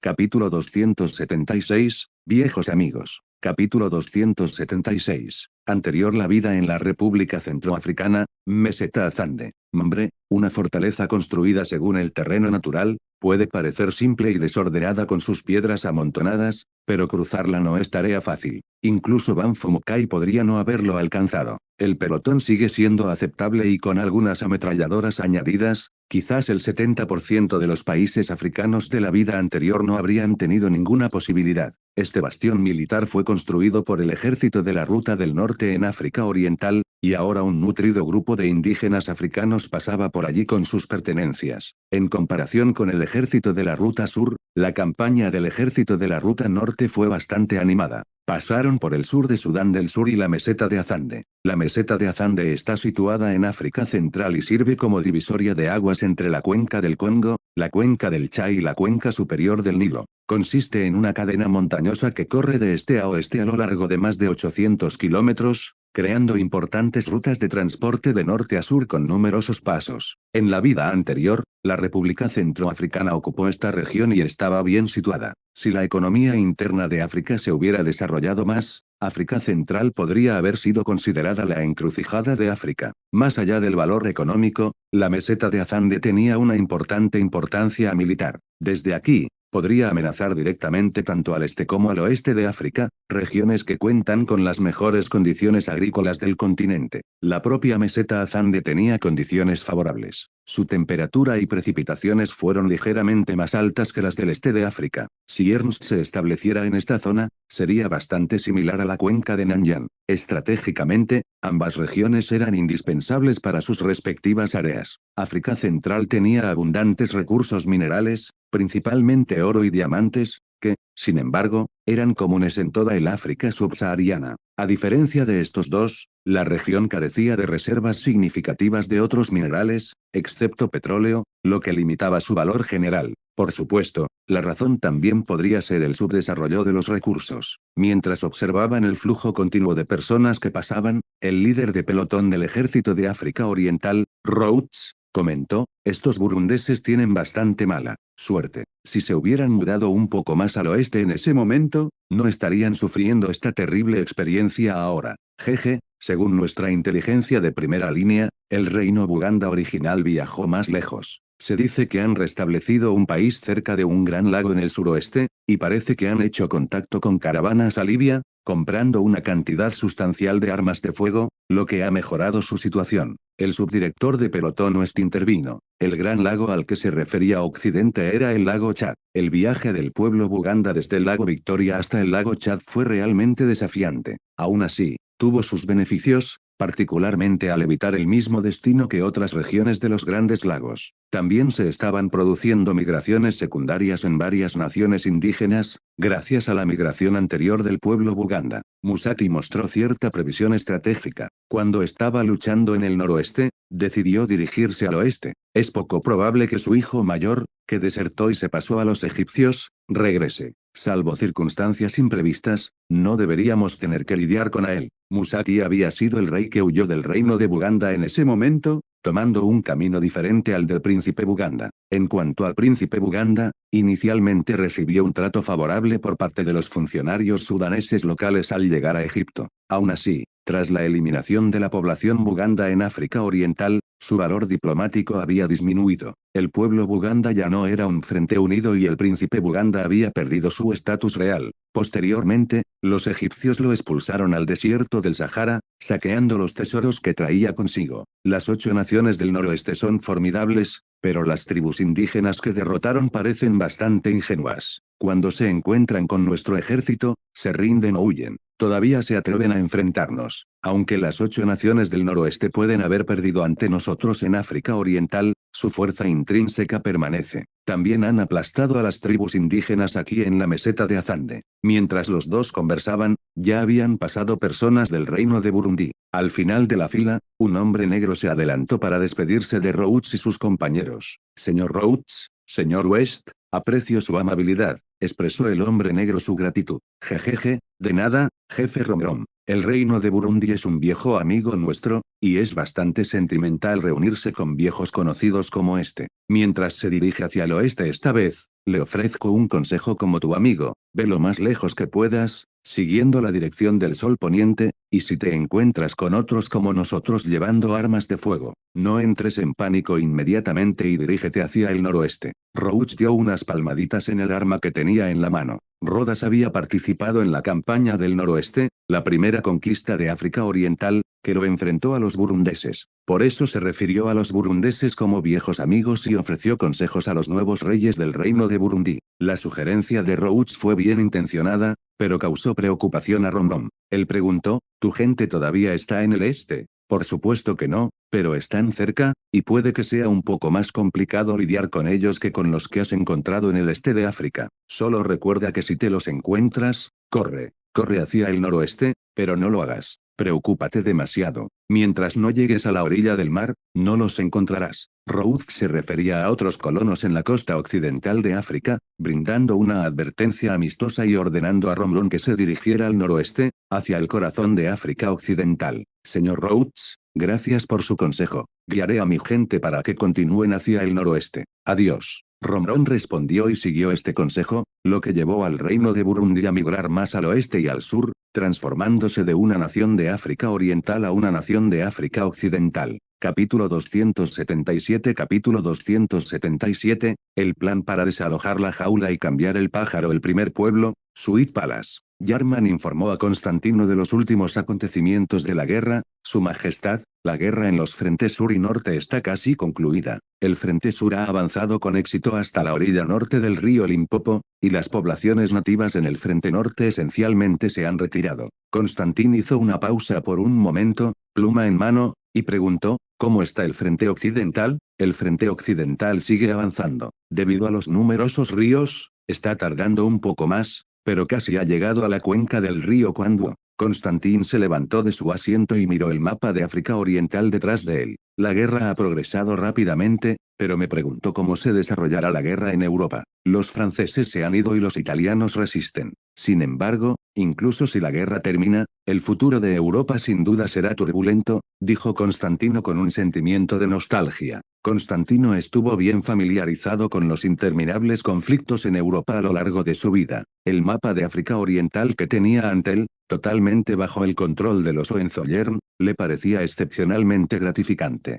Capítulo 276, Viejos amigos. Capítulo 276. Anterior la vida en la República Centroafricana, Meseta Azande. Mambre, una fortaleza construida según el terreno natural, puede parecer simple y desordenada con sus piedras amontonadas, pero cruzarla no es tarea fácil. Incluso Banfumukai podría no haberlo alcanzado. El pelotón sigue siendo aceptable y con algunas ametralladoras añadidas, quizás el 70% de los países africanos de la vida anterior no habrían tenido ninguna posibilidad. Este bastión militar fue construido por el ejército de la Ruta del Norte en África Oriental, y ahora un nutrido grupo de indígenas africanos pasaba por allí con sus pertenencias. En comparación con el ejército de la Ruta Sur, la campaña del ejército de la Ruta Norte fue bastante animada. Pasaron por el sur de Sudán del Sur y la meseta de Azande. La meseta de Azande está situada en África Central y sirve como divisoria de aguas entre la cuenca del Congo, la cuenca del Chad y la cuenca superior del Nilo. Consiste en una cadena montañosa que corre de este a oeste a lo largo de más de 800 kilómetros, creando importantes rutas de transporte de norte a sur con numerosos pasos. En la vida anterior, la República Centroafricana ocupó esta región y estaba bien situada. Si la economía interna de África se hubiera desarrollado más, África Central podría haber sido considerada la encrucijada de África. Más allá del valor económico, la meseta de Azande tenía una importante importancia militar. Desde aquí, podría amenazar directamente tanto al este como al oeste de África, regiones que cuentan con las mejores condiciones agrícolas del continente. La propia meseta Azande tenía condiciones favorables. Su temperatura y precipitaciones fueron ligeramente más altas que las del este de África. Si Ernst se estableciera en esta zona, sería bastante similar a la cuenca de Nanyang. Estratégicamente, ambas regiones eran indispensables para sus respectivas áreas. África Central tenía abundantes recursos minerales, principalmente oro y diamantes, que, sin embargo, eran comunes en toda el África subsahariana. A diferencia de estos dos, la región carecía de reservas significativas de otros minerales, excepto petróleo, lo que limitaba su valor general. Por supuesto, la razón también podría ser el subdesarrollo de los recursos. Mientras observaban el flujo continuo de personas que pasaban, el líder de pelotón del ejército de África Oriental, Rhodes, comentó, estos burundeses tienen bastante mala suerte. Si se hubieran mudado un poco más al oeste en ese momento, no estarían sufriendo esta terrible experiencia ahora. Jeje, según nuestra inteligencia de primera línea, el reino Buganda original viajó más lejos. Se dice que han restablecido un país cerca de un gran lago en el suroeste, y parece que han hecho contacto con caravanas a Libia, comprando una cantidad sustancial de armas de fuego, lo que ha mejorado su situación. El subdirector de pelotón West intervino. El gran lago al que se refería Occidente era el lago Chad. El viaje del pueblo Buganda desde el lago Victoria hasta el lago Chad fue realmente desafiante. Aún así, tuvo sus beneficios, particularmente al evitar el mismo destino que otras regiones de los Grandes Lagos. También se estaban produciendo migraciones secundarias en varias naciones indígenas, gracias a la migración anterior del pueblo Buganda. Musati mostró cierta previsión estratégica. Cuando estaba luchando en el noroeste, decidió dirigirse al oeste. Es poco probable que su hijo mayor, que desertó y se pasó a los egipcios, regrese. Salvo circunstancias imprevistas, no deberíamos tener que lidiar con él. Musati había sido el rey que huyó del reino de Buganda en ese momento, tomando un camino diferente al del príncipe Buganda. En cuanto al príncipe Buganda, inicialmente recibió un trato favorable por parte de los funcionarios sudaneses locales al llegar a Egipto. Aún así, tras la eliminación de la población Buganda en África Oriental, su valor diplomático había disminuido. El pueblo Buganda ya no era un frente unido y el príncipe Buganda había perdido su estatus real. Posteriormente, los egipcios lo expulsaron al desierto del Sahara, saqueando los tesoros que traía consigo. Las 8 naciones del noroeste son formidables, pero las tribus indígenas que derrotaron parecen bastante ingenuas. Cuando se encuentran con nuestro ejército, se rinden o huyen. Todavía se atreven a enfrentarnos. Aunque las 8 naciones del noroeste pueden haber perdido ante nosotros en África Oriental, su fuerza intrínseca permanece. También han aplastado a las tribus indígenas aquí en la meseta de Azande. Mientras los dos conversaban, ya habían pasado personas del reino de Burundi. Al final de la fila, un hombre negro se adelantó para despedirse de Rhodes y sus compañeros. Señor Rhodes, señor West, aprecio su amabilidad, expresó el hombre negro su gratitud. Jejeje, de nada, jefe Romrom. El reino de Burundi es un viejo amigo nuestro, y es bastante sentimental reunirse con viejos conocidos como este. Mientras se dirige hacia el oeste esta vez, le ofrezco un consejo como tu amigo, ve lo más lejos que puedas, siguiendo la dirección del sol poniente, y si te encuentras con otros como nosotros llevando armas de fuego, no entres en pánico inmediatamente y dirígete hacia el noroeste. Roach dio unas palmaditas en el arma que tenía en la mano. Rodas había participado en la campaña del noroeste, la primera conquista de África Oriental, que lo enfrentó a los burundeses. Por eso se refirió a los burundeses como viejos amigos y ofreció consejos a los nuevos reyes del reino de Burundi. La sugerencia de Roach fue bien intencionada, pero causó preocupación a Romrom. Él preguntó, ¿tu gente todavía está en el este? Por supuesto que no, pero están cerca, y puede que sea un poco más complicado lidiar con ellos que con los que has encontrado en el este de África. Solo recuerda que si te los encuentras, corre hacia el noroeste, pero no lo hagas. Preocúpate demasiado. Mientras no llegues a la orilla del mar, no los encontrarás. Roach se refería a otros colonos en la costa occidental de África, brindando una advertencia amistosa y ordenando a Romron que se dirigiera al noroeste, hacia el corazón de África Occidental. Señor Roach, gracias por su consejo. Guiaré a mi gente para que continúen hacia el noroeste. Adiós. Romron respondió y siguió este consejo, lo que llevó al reino de Burundi a migrar más al oeste y al sur, transformándose de una nación de África Oriental a una nación de África Occidental. Capítulo 277 Capítulo 277, el plan para desalojar la jaula y cambiar el pájaro. El primer pueblo, Sweet Palace. Yarman informó a Constantino de los últimos acontecimientos de la guerra. Su Majestad, la guerra en los frentes sur y norte está casi concluida. El frente sur ha avanzado con éxito hasta la orilla norte del río Limpopo, y las poblaciones nativas en el frente norte esencialmente se han retirado. Constantín hizo una pausa por un momento, pluma en mano, y preguntó, ¿cómo está el frente occidental? El frente occidental sigue avanzando. Debido a los numerosos ríos, está tardando un poco más, pero casi ha llegado a la cuenca del río Kwango. Constantín se levantó de su asiento y miró el mapa de África Oriental detrás de él. La guerra ha progresado rápidamente, pero me preguntó cómo se desarrollará la guerra en Europa. Los franceses se han ido y los italianos resisten. Sin embargo, incluso si la guerra termina, el futuro de Europa sin duda será turbulento, dijo Constantino con un sentimiento de nostalgia. Constantino estuvo bien familiarizado con los interminables conflictos en Europa a lo largo de su vida. El mapa de África Oriental que tenía ante él, totalmente bajo el control de los Hohenzollern, le parecía excepcionalmente gratificante.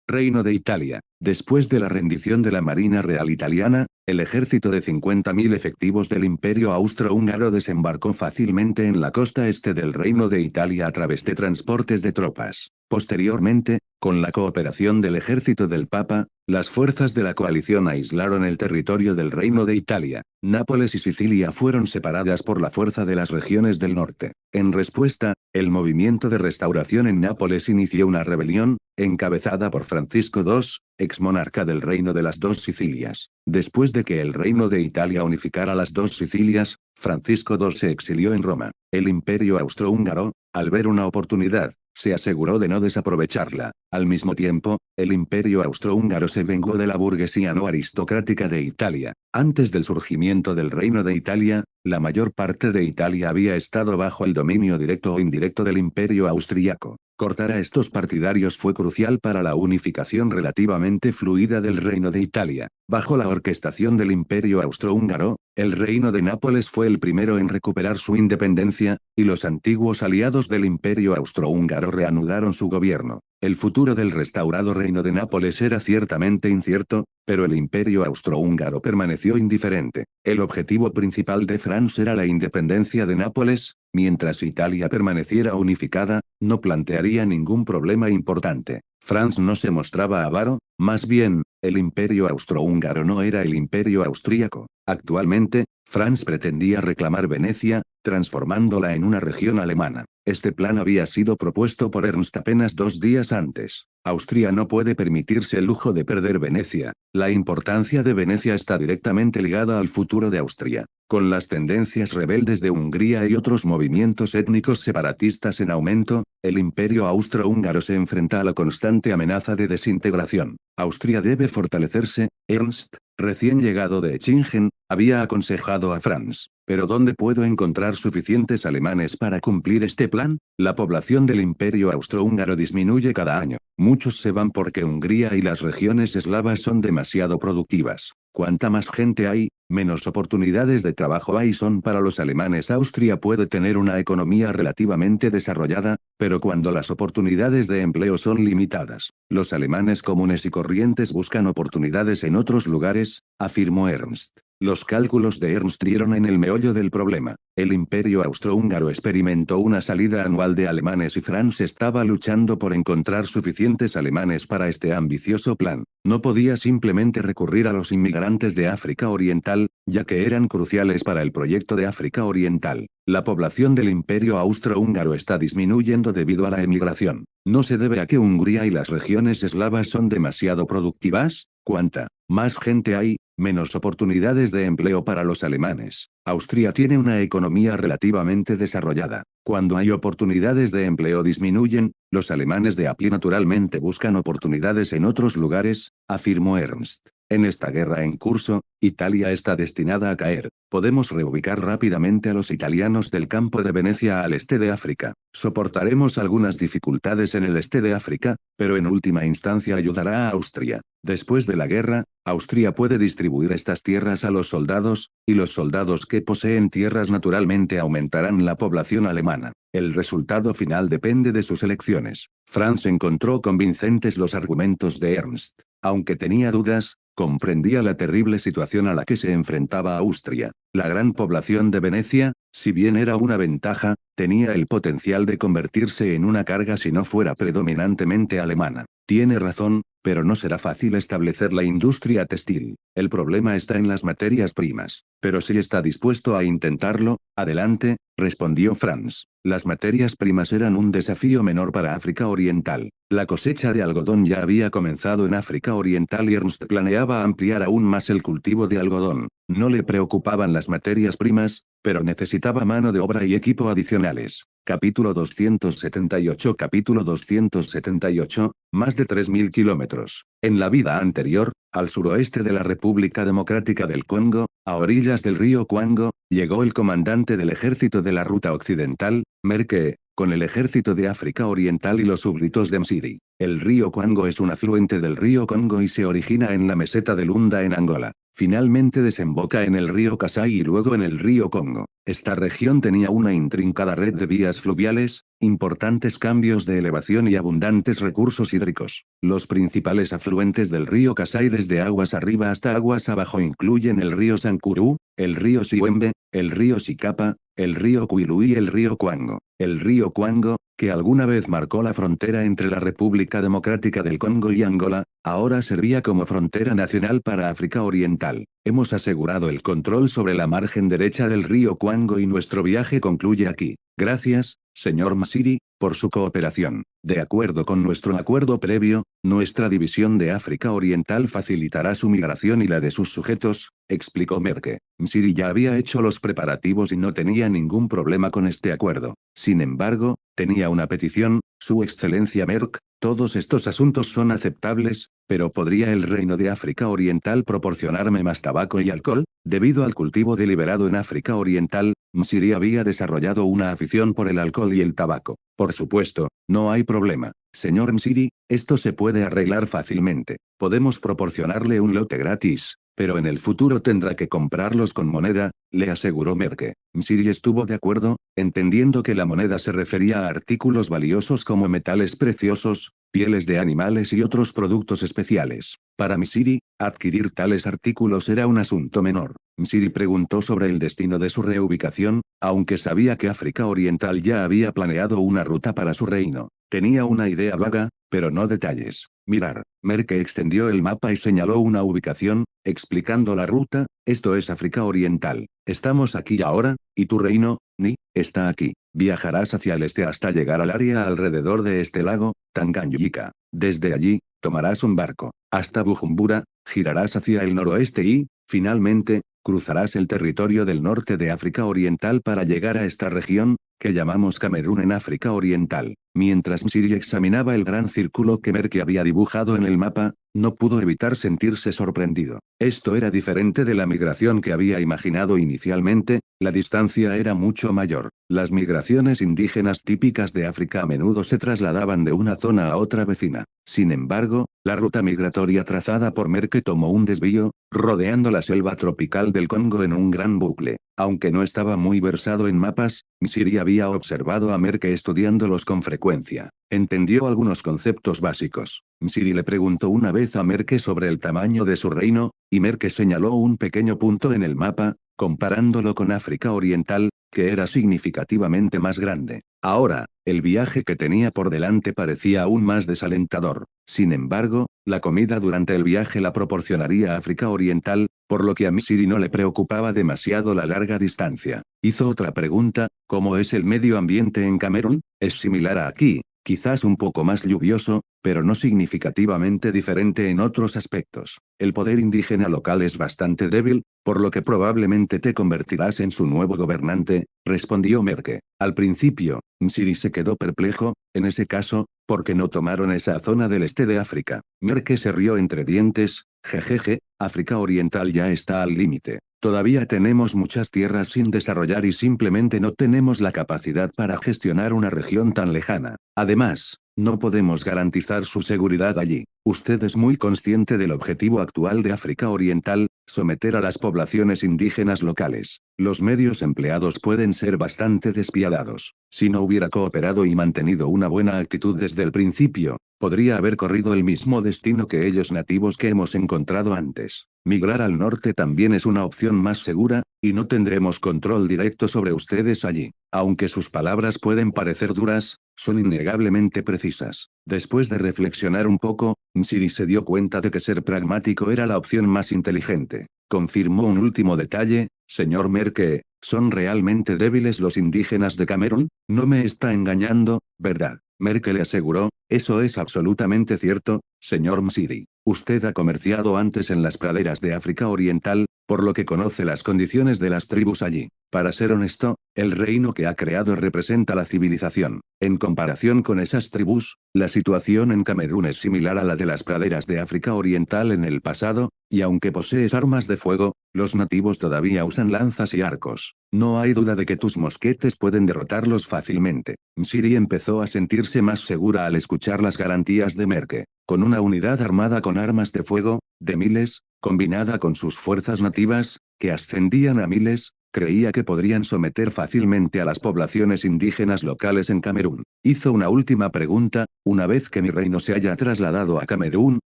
Reino de Italia. Después de la rendición de la Marina Real Italiana, el ejército de 50.000 efectivos del Imperio Austrohúngaro desembarcó fácilmente en la costa este del Reino de Italia a través de transportes de tropas. Posteriormente, con la cooperación del ejército del Papa, las fuerzas de la coalición aislaron el territorio del Reino de Italia. Nápoles y Sicilia fueron separadas por la fuerza de las regiones del norte. En respuesta, el movimiento de restauración en Nápoles inició una rebelión, encabezada por Francisco II, exmonarca del Reino de las Dos Sicilias. Después de que el Reino de Italia unificara las dos Sicilias, Francisco II se exilió en Roma. El Imperio Austrohúngaro, al ver una oportunidad, se aseguró de no desaprovecharla. Al mismo tiempo, el Imperio Austrohúngaro se vengó de la burguesía no aristocrática de Italia. Antes del surgimiento del Reino de Italia, la mayor parte de Italia había estado bajo el dominio directo o indirecto del Imperio Austriaco. Cortar a estos partidarios fue crucial para la unificación relativamente fluida del Reino de Italia. Bajo la orquestación del Imperio Austrohúngaro, el Reino de Nápoles fue el primero en recuperar su independencia, y los antiguos aliados del Imperio Austrohúngaro reanudaron su gobierno. El futuro del restaurado Reino de Nápoles era ciertamente incierto, pero el Imperio Austrohúngaro permaneció indiferente. El objetivo principal de Franz era la independencia de Nápoles. Mientras Italia permaneciera unificada, no plantearía ningún problema importante. Franz no se mostraba avaro, más bien, el Imperio Austrohúngaro no era el Imperio Austríaco. Actualmente, Franz pretendía reclamar Venecia, transformándola en una región alemana. Este plan había sido propuesto por Ernst apenas 2 días antes. Austria no puede permitirse el lujo de perder Venecia. La importancia de Venecia está directamente ligada al futuro de Austria. Con las tendencias rebeldes de Hungría y otros movimientos étnicos separatistas en aumento, el Imperio Austrohúngaro se enfrenta a la constante amenaza de desintegración. Austria debe fortalecerse. Ernst, recién llegado de Echingen, había aconsejado a Franz. ¿Pero dónde puedo encontrar suficientes alemanes para cumplir este plan? La población del Imperio Austrohúngaro disminuye cada año. Muchos se van porque Hungría y las regiones eslavas son demasiado productivas. Cuanta más gente hay, menos oportunidades de trabajo hay son para los alemanes. Austria puede tener una economía relativamente desarrollada, pero cuando las oportunidades de empleo son limitadas, los alemanes comunes y corrientes buscan oportunidades en otros lugares, afirmó Ernst. Los cálculos de Ernst dieron en el meollo del problema. El imperio austrohúngaro experimentó una salida anual de alemanes y Franz estaba luchando por encontrar suficientes alemanes para este ambicioso plan. No podía simplemente recurrir a los inmigrantes de África Oriental, ya que eran cruciales para el proyecto de África Oriental. La población del imperio austrohúngaro está disminuyendo debido a la emigración. ¿No se debe a que Hungría y las regiones eslavas son demasiado productivas? Cuanta más gente hay, menos oportunidades de empleo para los alemanes. Austria tiene una economía relativamente desarrollada. Cuando hay oportunidades de empleo disminuyen, los alemanes de a pie naturalmente buscan oportunidades en otros lugares, afirmó Ernst. En esta guerra en curso, Italia está destinada a caer. Podemos reubicar rápidamente a los italianos del campo de Venecia al este de África. Soportaremos algunas dificultades en el este de África, pero en última instancia ayudará a Austria. Después de la guerra, Austria puede distribuir estas tierras a los soldados, y los soldados que poseen tierras naturalmente aumentarán la población alemana. El resultado final depende de sus elecciones. Franz encontró convincentes los argumentos de Ernst. Aunque tenía dudas, comprendía la terrible situación a la que se enfrentaba Austria. La gran población de Venecia, si bien era una ventaja, tenía el potencial de convertirse en una carga si no fuera predominantemente alemana. Tiene razón, pero no será fácil establecer la industria textil. El problema está en las materias primas. Pero si está dispuesto a intentarlo, adelante, respondió Franz. Las materias primas eran un desafío menor para África Oriental. La cosecha de algodón ya había comenzado en África Oriental y Ernst planeaba ampliar aún más el cultivo de algodón. No le preocupaban las materias primas, pero necesitaba mano de obra y equipo adicionales. Capítulo 278. Capítulo 278, más de 3.000 kilómetros. En la vida anterior, al suroeste de la República Democrática del Congo, a orillas del río Cuango, llegó el comandante del ejército de la Ruta Occidental, Merke, con el ejército de África Oriental y los súbditos de Msiri. El río Cuango es un afluente del río Congo y se origina en la meseta de Lunda en Angola. Finalmente desemboca en el río Kasai y luego en el río Congo. Esta región tenía una intrincada red de vías fluviales, importantes cambios de elevación y abundantes recursos hídricos. Los principales afluentes del río Kasai desde aguas arriba hasta aguas abajo incluyen el río Sankuru, el río Siwembe, el río Sikapa, el río Kwilu y el río Cuango. El río Cuango, que alguna vez marcó la frontera entre la República Democrática del Congo y Angola, ahora servía como frontera nacional para África Oriental. Hemos asegurado el control sobre la margen derecha del río Cuango y nuestro viaje concluye aquí. Gracias, señor Msiri, por su cooperación. De acuerdo con nuestro acuerdo previo, nuestra división de África Oriental facilitará su migración y la de sus sujetos, explicó Merke. Msiri ya había hecho los preparativos y no tenía ningún problema con este acuerdo. Sin embargo, tenía una petición, Su Excelencia Merk, todos estos asuntos son aceptables, pero ¿podría el Reino de África Oriental proporcionarme más tabaco y alcohol? Debido al cultivo deliberado en África Oriental, Msiri había desarrollado una afición por el alcohol y el tabaco. Por supuesto, no hay problema. Señor Msiri, esto se puede arreglar fácilmente. Podemos proporcionarle un lote gratis, pero en el futuro tendrá que comprarlos con moneda, le aseguró Merke. Msiri estuvo de acuerdo, entendiendo que la moneda se refería a artículos valiosos como metales preciosos, pieles de animales y otros productos especiales. Para Msiri, adquirir tales artículos era un asunto menor. Msiri preguntó sobre el destino de su reubicación, aunque sabía que África Oriental ya había planeado una ruta para su reino. Tenía una idea vaga, pero no detalles. Mirar. Merke extendió el mapa y señaló una ubicación, explicando la ruta. Esto es África Oriental. Estamos aquí ahora, y tu reino, Ni, está aquí. Viajarás hacia el este hasta llegar al área alrededor de este lago, Tanganyika. Desde allí, tomarás un barco, hasta Bujumbura, girarás hacia el noroeste y, finalmente, cruzarás el territorio del norte de África Oriental para llegar a esta región, que llamamos Camerún en África Oriental. Mientras Msiri examinaba el gran círculo que Merke había dibujado en el mapa, no pudo evitar sentirse sorprendido. Esto era diferente de la migración que había imaginado inicialmente, la distancia era mucho mayor. Las migraciones indígenas típicas de África a menudo se trasladaban de una zona a otra vecina. Sin embargo, la ruta migratoria trazada por Merke tomó un desvío, rodeando la selva tropical del Congo en un gran bucle. Aunque no estaba muy versado en mapas, Msiri había observado a Merke estudiándolos con frecuencia. Entendió algunos conceptos básicos. Msiri le preguntó una vez a Merke sobre el tamaño de su reino, y Merke señaló un pequeño punto en el mapa, comparándolo con África Oriental, que era significativamente más grande. Ahora, el viaje que tenía por delante parecía aún más desalentador. Sin embargo, la comida durante el viaje la proporcionaría África Oriental, por lo que a Msiri no le preocupaba demasiado la larga distancia. Hizo otra pregunta: ¿cómo es el medio ambiente en Camerún? ¿Es similar a aquí? Quizás un poco más lluvioso, pero no significativamente diferente en otros aspectos. El poder indígena local es bastante débil, por lo que probablemente te convertirás en su nuevo gobernante, respondió Merke. Al principio, Msiri se quedó perplejo. En ese caso, ¿por qué no tomaron esa zona del este de África? Merke se rió entre dientes. Jejeje, África Oriental ya está al límite. Todavía tenemos muchas tierras sin desarrollar y simplemente no tenemos la capacidad para gestionar una región tan lejana. Además, no podemos garantizar su seguridad allí. Usted es muy consciente del objetivo actual de África Oriental: someter a las poblaciones indígenas locales. Los medios empleados pueden ser bastante despiadados. Si no hubiera cooperado y mantenido una buena actitud desde el principio, podría haber corrido el mismo destino que ellos nativos que hemos encontrado antes. Migrar al norte también es una opción más segura, y no tendremos control directo sobre ustedes allí. Aunque sus palabras pueden parecer duras, son innegablemente precisas. Después de reflexionar un poco, Msiri se dio cuenta de que ser pragmático era la opción más inteligente. Confirmó un último detalle: señor Merke, ¿son realmente débiles los indígenas de Camerún? No me está engañando, ¿verdad? Merke le aseguró: eso es absolutamente cierto, señor Msiri. Usted ha comerciado antes en las praderas de África Oriental, por lo que conoce las condiciones de las tribus allí. Para ser honesto, el reino que ha creado representa la civilización. En comparación con esas tribus, la situación en Camerún es similar a la de las praderas de África Oriental en el pasado, y aunque posees armas de fuego, los nativos todavía usan lanzas y arcos. No hay duda de que tus mosquetes pueden derrotarlos fácilmente. Msiri empezó a sentirse más segura al escuchar las garantías de Merke. Con una unidad armada con armas de fuego, de miles, combinada con sus fuerzas nativas, que ascendían a miles, creía que podrían someter fácilmente a las poblaciones indígenas locales en Camerún. Hizo una última pregunta: una vez que mi reino se haya trasladado a Camerún,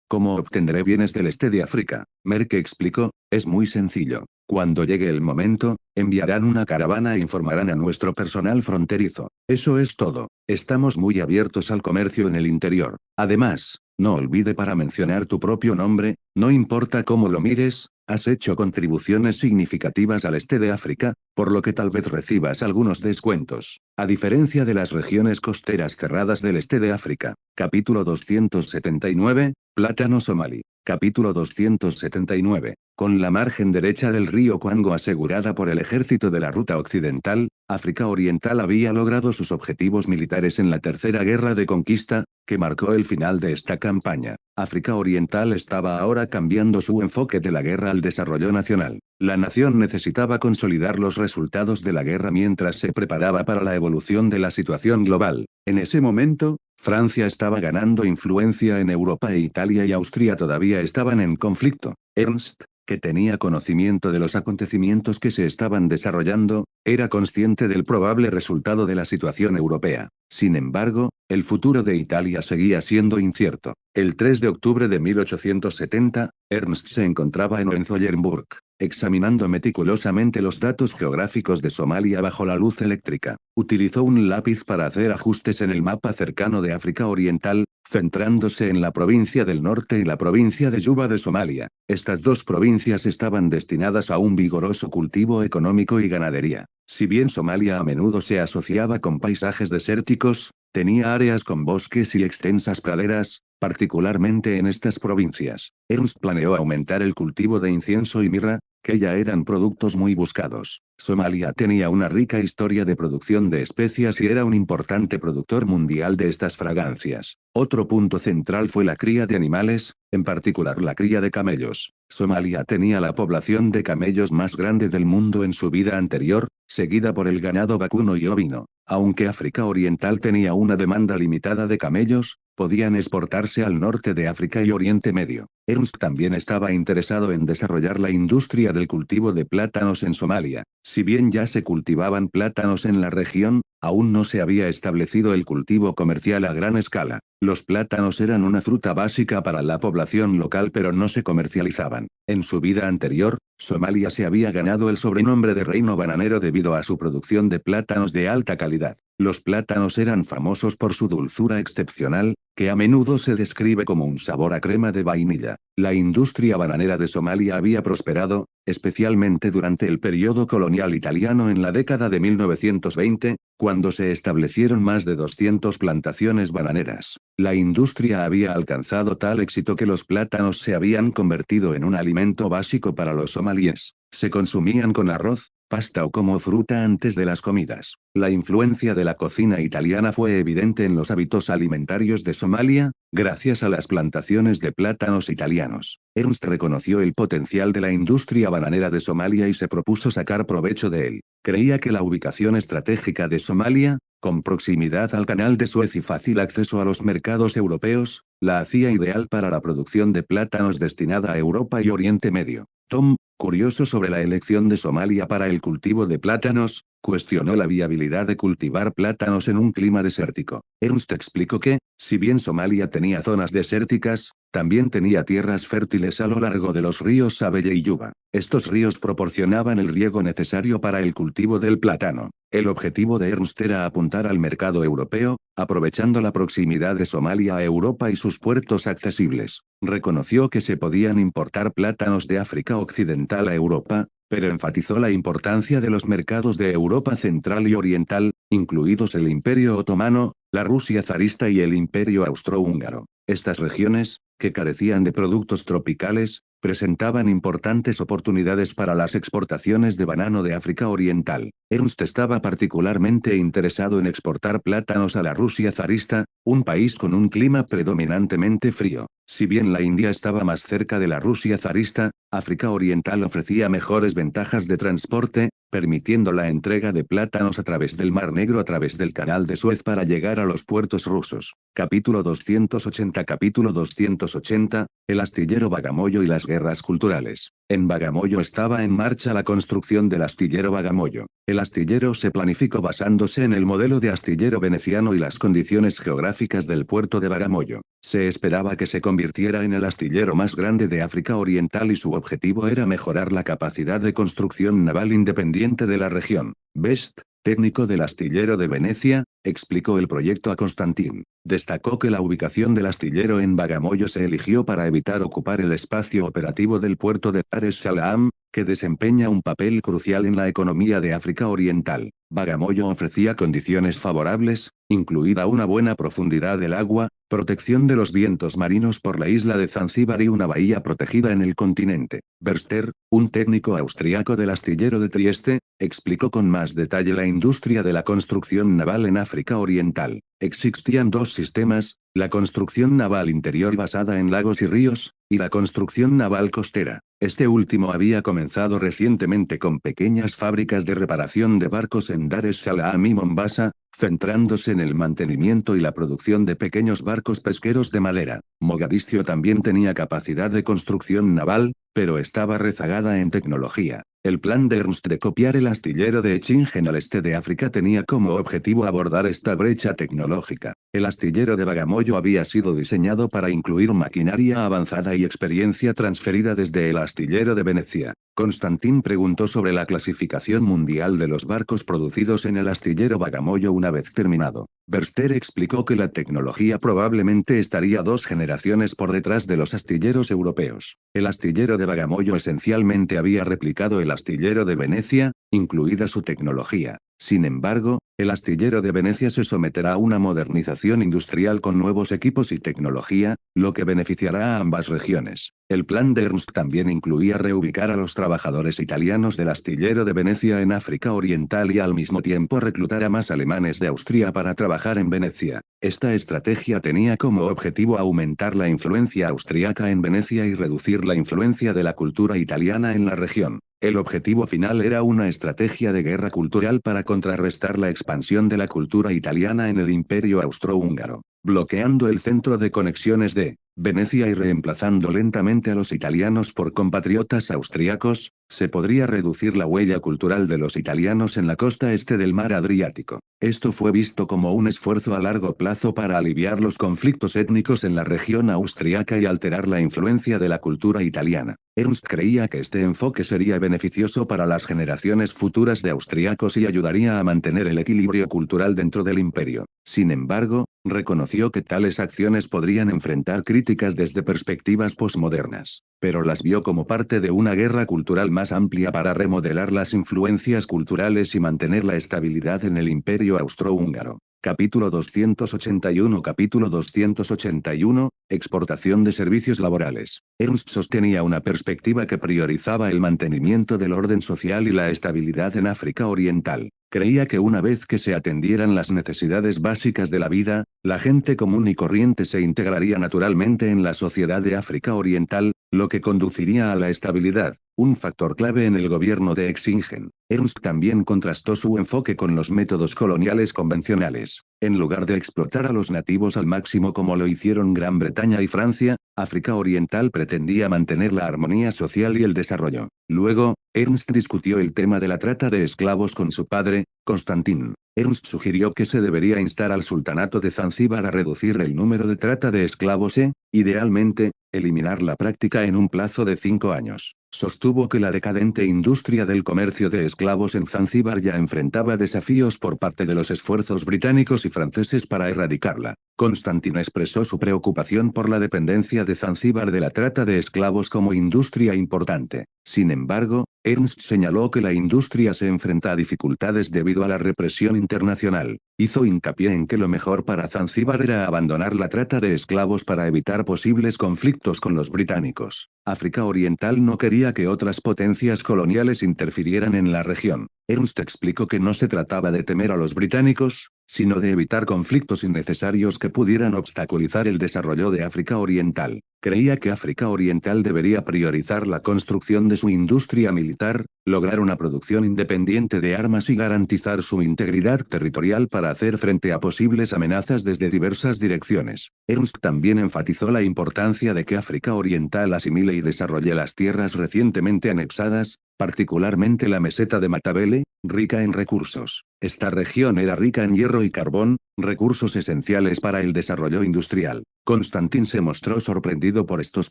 ¿cómo obtendré bienes del este de África? Merke explicó: es muy sencillo. Cuando llegue el momento, enviarán una caravana e informarán a nuestro personal fronterizo. Eso es todo. Estamos muy abiertos al comercio en el interior. Además, no olvide para mencionar tu propio nombre, no importa cómo lo mires, has hecho contribuciones significativas al este de África, por lo que tal vez recibas algunos descuentos. A diferencia de las regiones costeras cerradas del este de África. Capítulo 279, Plátano somalí. Capítulo 279. Con la margen derecha del río Congo asegurada por el ejército de la Ruta Occidental, África Oriental había logrado sus objetivos militares en la Tercera Guerra de Conquista, que marcó el final de esta campaña. África Oriental estaba ahora cambiando su enfoque de la guerra al desarrollo nacional. La nación necesitaba consolidar los resultados de la guerra mientras se preparaba para la evolución de la situación global. En ese momento, Francia estaba ganando influencia en Europa e Italia y Austria todavía estaban en conflicto. Ernst, que tenía conocimiento de los acontecimientos que se estaban desarrollando, era consciente del probable resultado de la situación europea. Sin embargo, el futuro de Italia seguía siendo incierto. El 3 de octubre de 1870, Ernst se encontraba en Hohenzollernburg, examinando meticulosamente los datos geográficos de Somalia bajo la luz eléctrica. Utilizó un lápiz para hacer ajustes en el mapa cercano de África Oriental, centrándose en la provincia del norte y la provincia de Yuba de Somalia. Estas dos provincias estaban destinadas a un vigoroso cultivo económico y ganadería. Si bien Somalia a menudo se asociaba con paisajes desérticos, tenía áreas con bosques y extensas praderas, particularmente en estas provincias. Ernst planeó aumentar el cultivo de incienso y mirra, que ya eran productos muy buscados. Somalia tenía una rica historia de producción de especias y era un importante productor mundial de estas fragancias. Otro punto central fue la cría de animales, en particular la cría de camellos. Somalia tenía la población de camellos más grande del mundo en su vida anterior, seguida por el ganado vacuno y ovino. Aunque África Oriental tenía una demanda limitada de camellos, podían exportarse al norte de África y Oriente Medio. Ernst también estaba interesado en desarrollar la industria del cultivo de plátanos en Somalia. Si bien ya se cultivaban plátanos en la región, aún no se había establecido el cultivo comercial a gran escala. Los plátanos eran una fruta básica para la población local pero no se comercializaban. En su vida anterior, Somalia se había ganado el sobrenombre de reino bananero debido a su producción de plátanos de alta calidad. Los plátanos eran famosos por su dulzura excepcional, que a menudo se describe como un sabor a crema de vainilla. La industria bananera de Somalia había prosperado, especialmente durante el periodo colonial italiano en la década de 1920, cuando se establecieron más de 200 plantaciones bananeras. La industria había alcanzado tal éxito que los plátanos se habían convertido en un alimento básico para los somalíes. Se consumían con arroz, pasta o como fruta antes de las comidas. La influencia de la cocina italiana fue evidente en los hábitos alimentarios de Somalia, gracias a las plantaciones de plátanos italianos. Ernst reconoció el potencial de la industria bananera de Somalia y se propuso sacar provecho de él. Creía que la ubicación estratégica de Somalia, con proximidad al canal de Suez y fácil acceso a los mercados europeos, la hacía ideal para la producción de plátanos destinada a Europa y Oriente Medio. Tom, curioso sobre la elección de Somalia para el cultivo de plátanos, cuestionó la viabilidad de cultivar plátanos en un clima desértico. Ernst explicó que, si bien Somalia tenía zonas desérticas, también tenía tierras fértiles a lo largo de los ríos Sabelle y Yuba. Estos ríos proporcionaban el riego necesario para el cultivo del plátano. El objetivo de Ernst era apuntar al mercado europeo, aprovechando la proximidad de Somalia a Europa y sus puertos accesibles. Reconoció que se podían importar plátanos de África Occidental a Europa, pero enfatizó la importancia de los mercados de Europa Central y Oriental, incluidos el Imperio Otomano, la Rusia zarista y el Imperio Austrohúngaro. Estas regiones, que carecían de productos tropicales, presentaban importantes oportunidades para las exportaciones de banano de África Oriental. Ernst estaba particularmente interesado en exportar plátanos a la Rusia zarista, un país con un clima predominantemente frío. Si bien la India estaba más cerca de la Rusia zarista, África Oriental ofrecía mejores ventajas de transporte, permitiendo la entrega de plátanos a través del Mar Negro a través del Canal de Suez para llegar a los puertos rusos. Capítulo 280. El astillero Bagamoyo y las guerras culturales. En Bagamoyo estaba en marcha la construcción del astillero Bagamoyo. El astillero se planificó basándose en el modelo de astillero veneciano y las condiciones geográficas del puerto de Bagamoyo. Se esperaba que se convirtiera en el astillero más grande de África Oriental y su objetivo era mejorar la capacidad de construcción naval independiente de la región. Best, técnico del astillero de Venecia, explicó el proyecto a Constantin. Destacó que la ubicación del astillero en Bagamoyo se eligió para evitar ocupar el espacio operativo del puerto de Dar es Salaam, que desempeña un papel crucial en la economía de África Oriental. Bagamoyo ofrecía condiciones favorables, incluida una buena profundidad del agua, protección de los vientos marinos por la isla de Zanzíbar y una bahía protegida en el continente. Berster, un técnico austriaco del astillero de Trieste, explicó con más detalle la industria de la construcción naval en África Oriental. Existían dos sistemas, la construcción naval interior basada en lagos y ríos, y la construcción naval costera. Este último había comenzado recientemente con pequeñas fábricas de reparación de barcos en Dar es Salaam y Mombasa, centrándose en el mantenimiento y la producción de pequeños barcos pesqueros de madera. Mogadiscio también tenía capacidad de construcción naval, pero estaba rezagada en tecnología. El plan de Ernst de copiar el astillero de Echingen al este de África tenía como objetivo abordar esta brecha tecnológica. El astillero de Bagamoyo había sido diseñado para incluir maquinaria avanzada y experiencia transferida desde el astillero de Venecia. Constantin preguntó sobre la clasificación mundial de los barcos producidos en el astillero Bagamoyo una vez terminado. Berster explicó que la tecnología probablemente estaría 2 generaciones por detrás de los astilleros europeos. El astillero de Bagamoyo esencialmente había replicado el astillero de Venecia, incluida su tecnología. Sin embargo, el astillero de Venecia se someterá a una modernización industrial con nuevos equipos y tecnología, lo que beneficiará a ambas regiones. El plan de Ernst también incluía reubicar a los trabajadores italianos del astillero de Venecia en África Oriental y al mismo tiempo reclutar a más alemanes de Austria para trabajar en Venecia. Esta estrategia tenía como objetivo aumentar la influencia austriaca en Venecia y reducir la influencia de la cultura italiana en la región. El objetivo final era una estrategia de guerra cultural para contrarrestar la expansión de la cultura italiana en el Imperio Austrohúngaro, bloqueando el centro de conexiones de Venecia y reemplazando lentamente a los italianos por compatriotas austriacos. Se podría reducir la huella cultural de los italianos en la costa este del mar Adriático. Esto fue visto como un esfuerzo a largo plazo para aliviar los conflictos étnicos en la región austriaca y alterar la influencia de la cultura italiana. Ernst creía que este enfoque sería beneficioso para las generaciones futuras de austriacos y ayudaría a mantener el equilibrio cultural dentro del imperio. Sin embargo, reconoció que tales acciones podrían enfrentar críticas desde perspectivas posmodernas, pero las vio como parte de una guerra cultural más amplia para remodelar las influencias culturales y mantener la estabilidad en el imperio austrohúngaro. Capítulo 281 Capítulo 281, Exportación de servicios laborales. Ernst sostenía una perspectiva que priorizaba el mantenimiento del orden social y la estabilidad en África Oriental. Creía que una vez que se atendieran las necesidades básicas de la vida, la gente común y corriente se integraría naturalmente en la sociedad de África Oriental, lo que conduciría a la estabilidad, un factor clave en el gobierno de Exingen. Ernst también contrastó su enfoque con los métodos coloniales convencionales. En lugar de explotar a los nativos al máximo como lo hicieron Gran Bretaña y Francia, África Oriental pretendía mantener la armonía social y el desarrollo. Luego, Ernst discutió el tema de la trata de esclavos con su padre, Constantín. Ernst sugirió que se debería instar al sultanato de Zanzíbar a reducir el número de trata de esclavos e, idealmente, eliminar la práctica en un plazo de 5 años. Sostuvo que la decadente industria del comercio de esclavos en Zanzíbar ya enfrentaba desafíos por parte de los esfuerzos británicos y franceses para erradicarla. Constantín expresó su preocupación por la dependencia de Zanzíbar de la trata de esclavos como industria importante. Sin embargo, Ernst señaló que la industria se enfrenta a dificultades debido a la represión internacional. Hizo hincapié en que lo mejor para Zanzíbar era abandonar la trata de esclavos para evitar posibles conflictos con los británicos. África Oriental no quería que otras potencias coloniales interfirieran en la región. Ernst explicó que no se trataba de temer a los británicos, sino de evitar conflictos innecesarios que pudieran obstaculizar el desarrollo de África Oriental. Creía que África Oriental debería priorizar la construcción de su industria militar, lograr una producción independiente de armas y garantizar su integridad territorial para hacer frente a posibles amenazas desde diversas direcciones. Ernst también enfatizó la importancia de que África Oriental asimile y desarrolle las tierras recientemente anexadas, particularmente la meseta de Matabele, rica en recursos. Esta región era rica en hierro y carbón, recursos esenciales para el desarrollo industrial. Constantín se mostró sorprendido por estos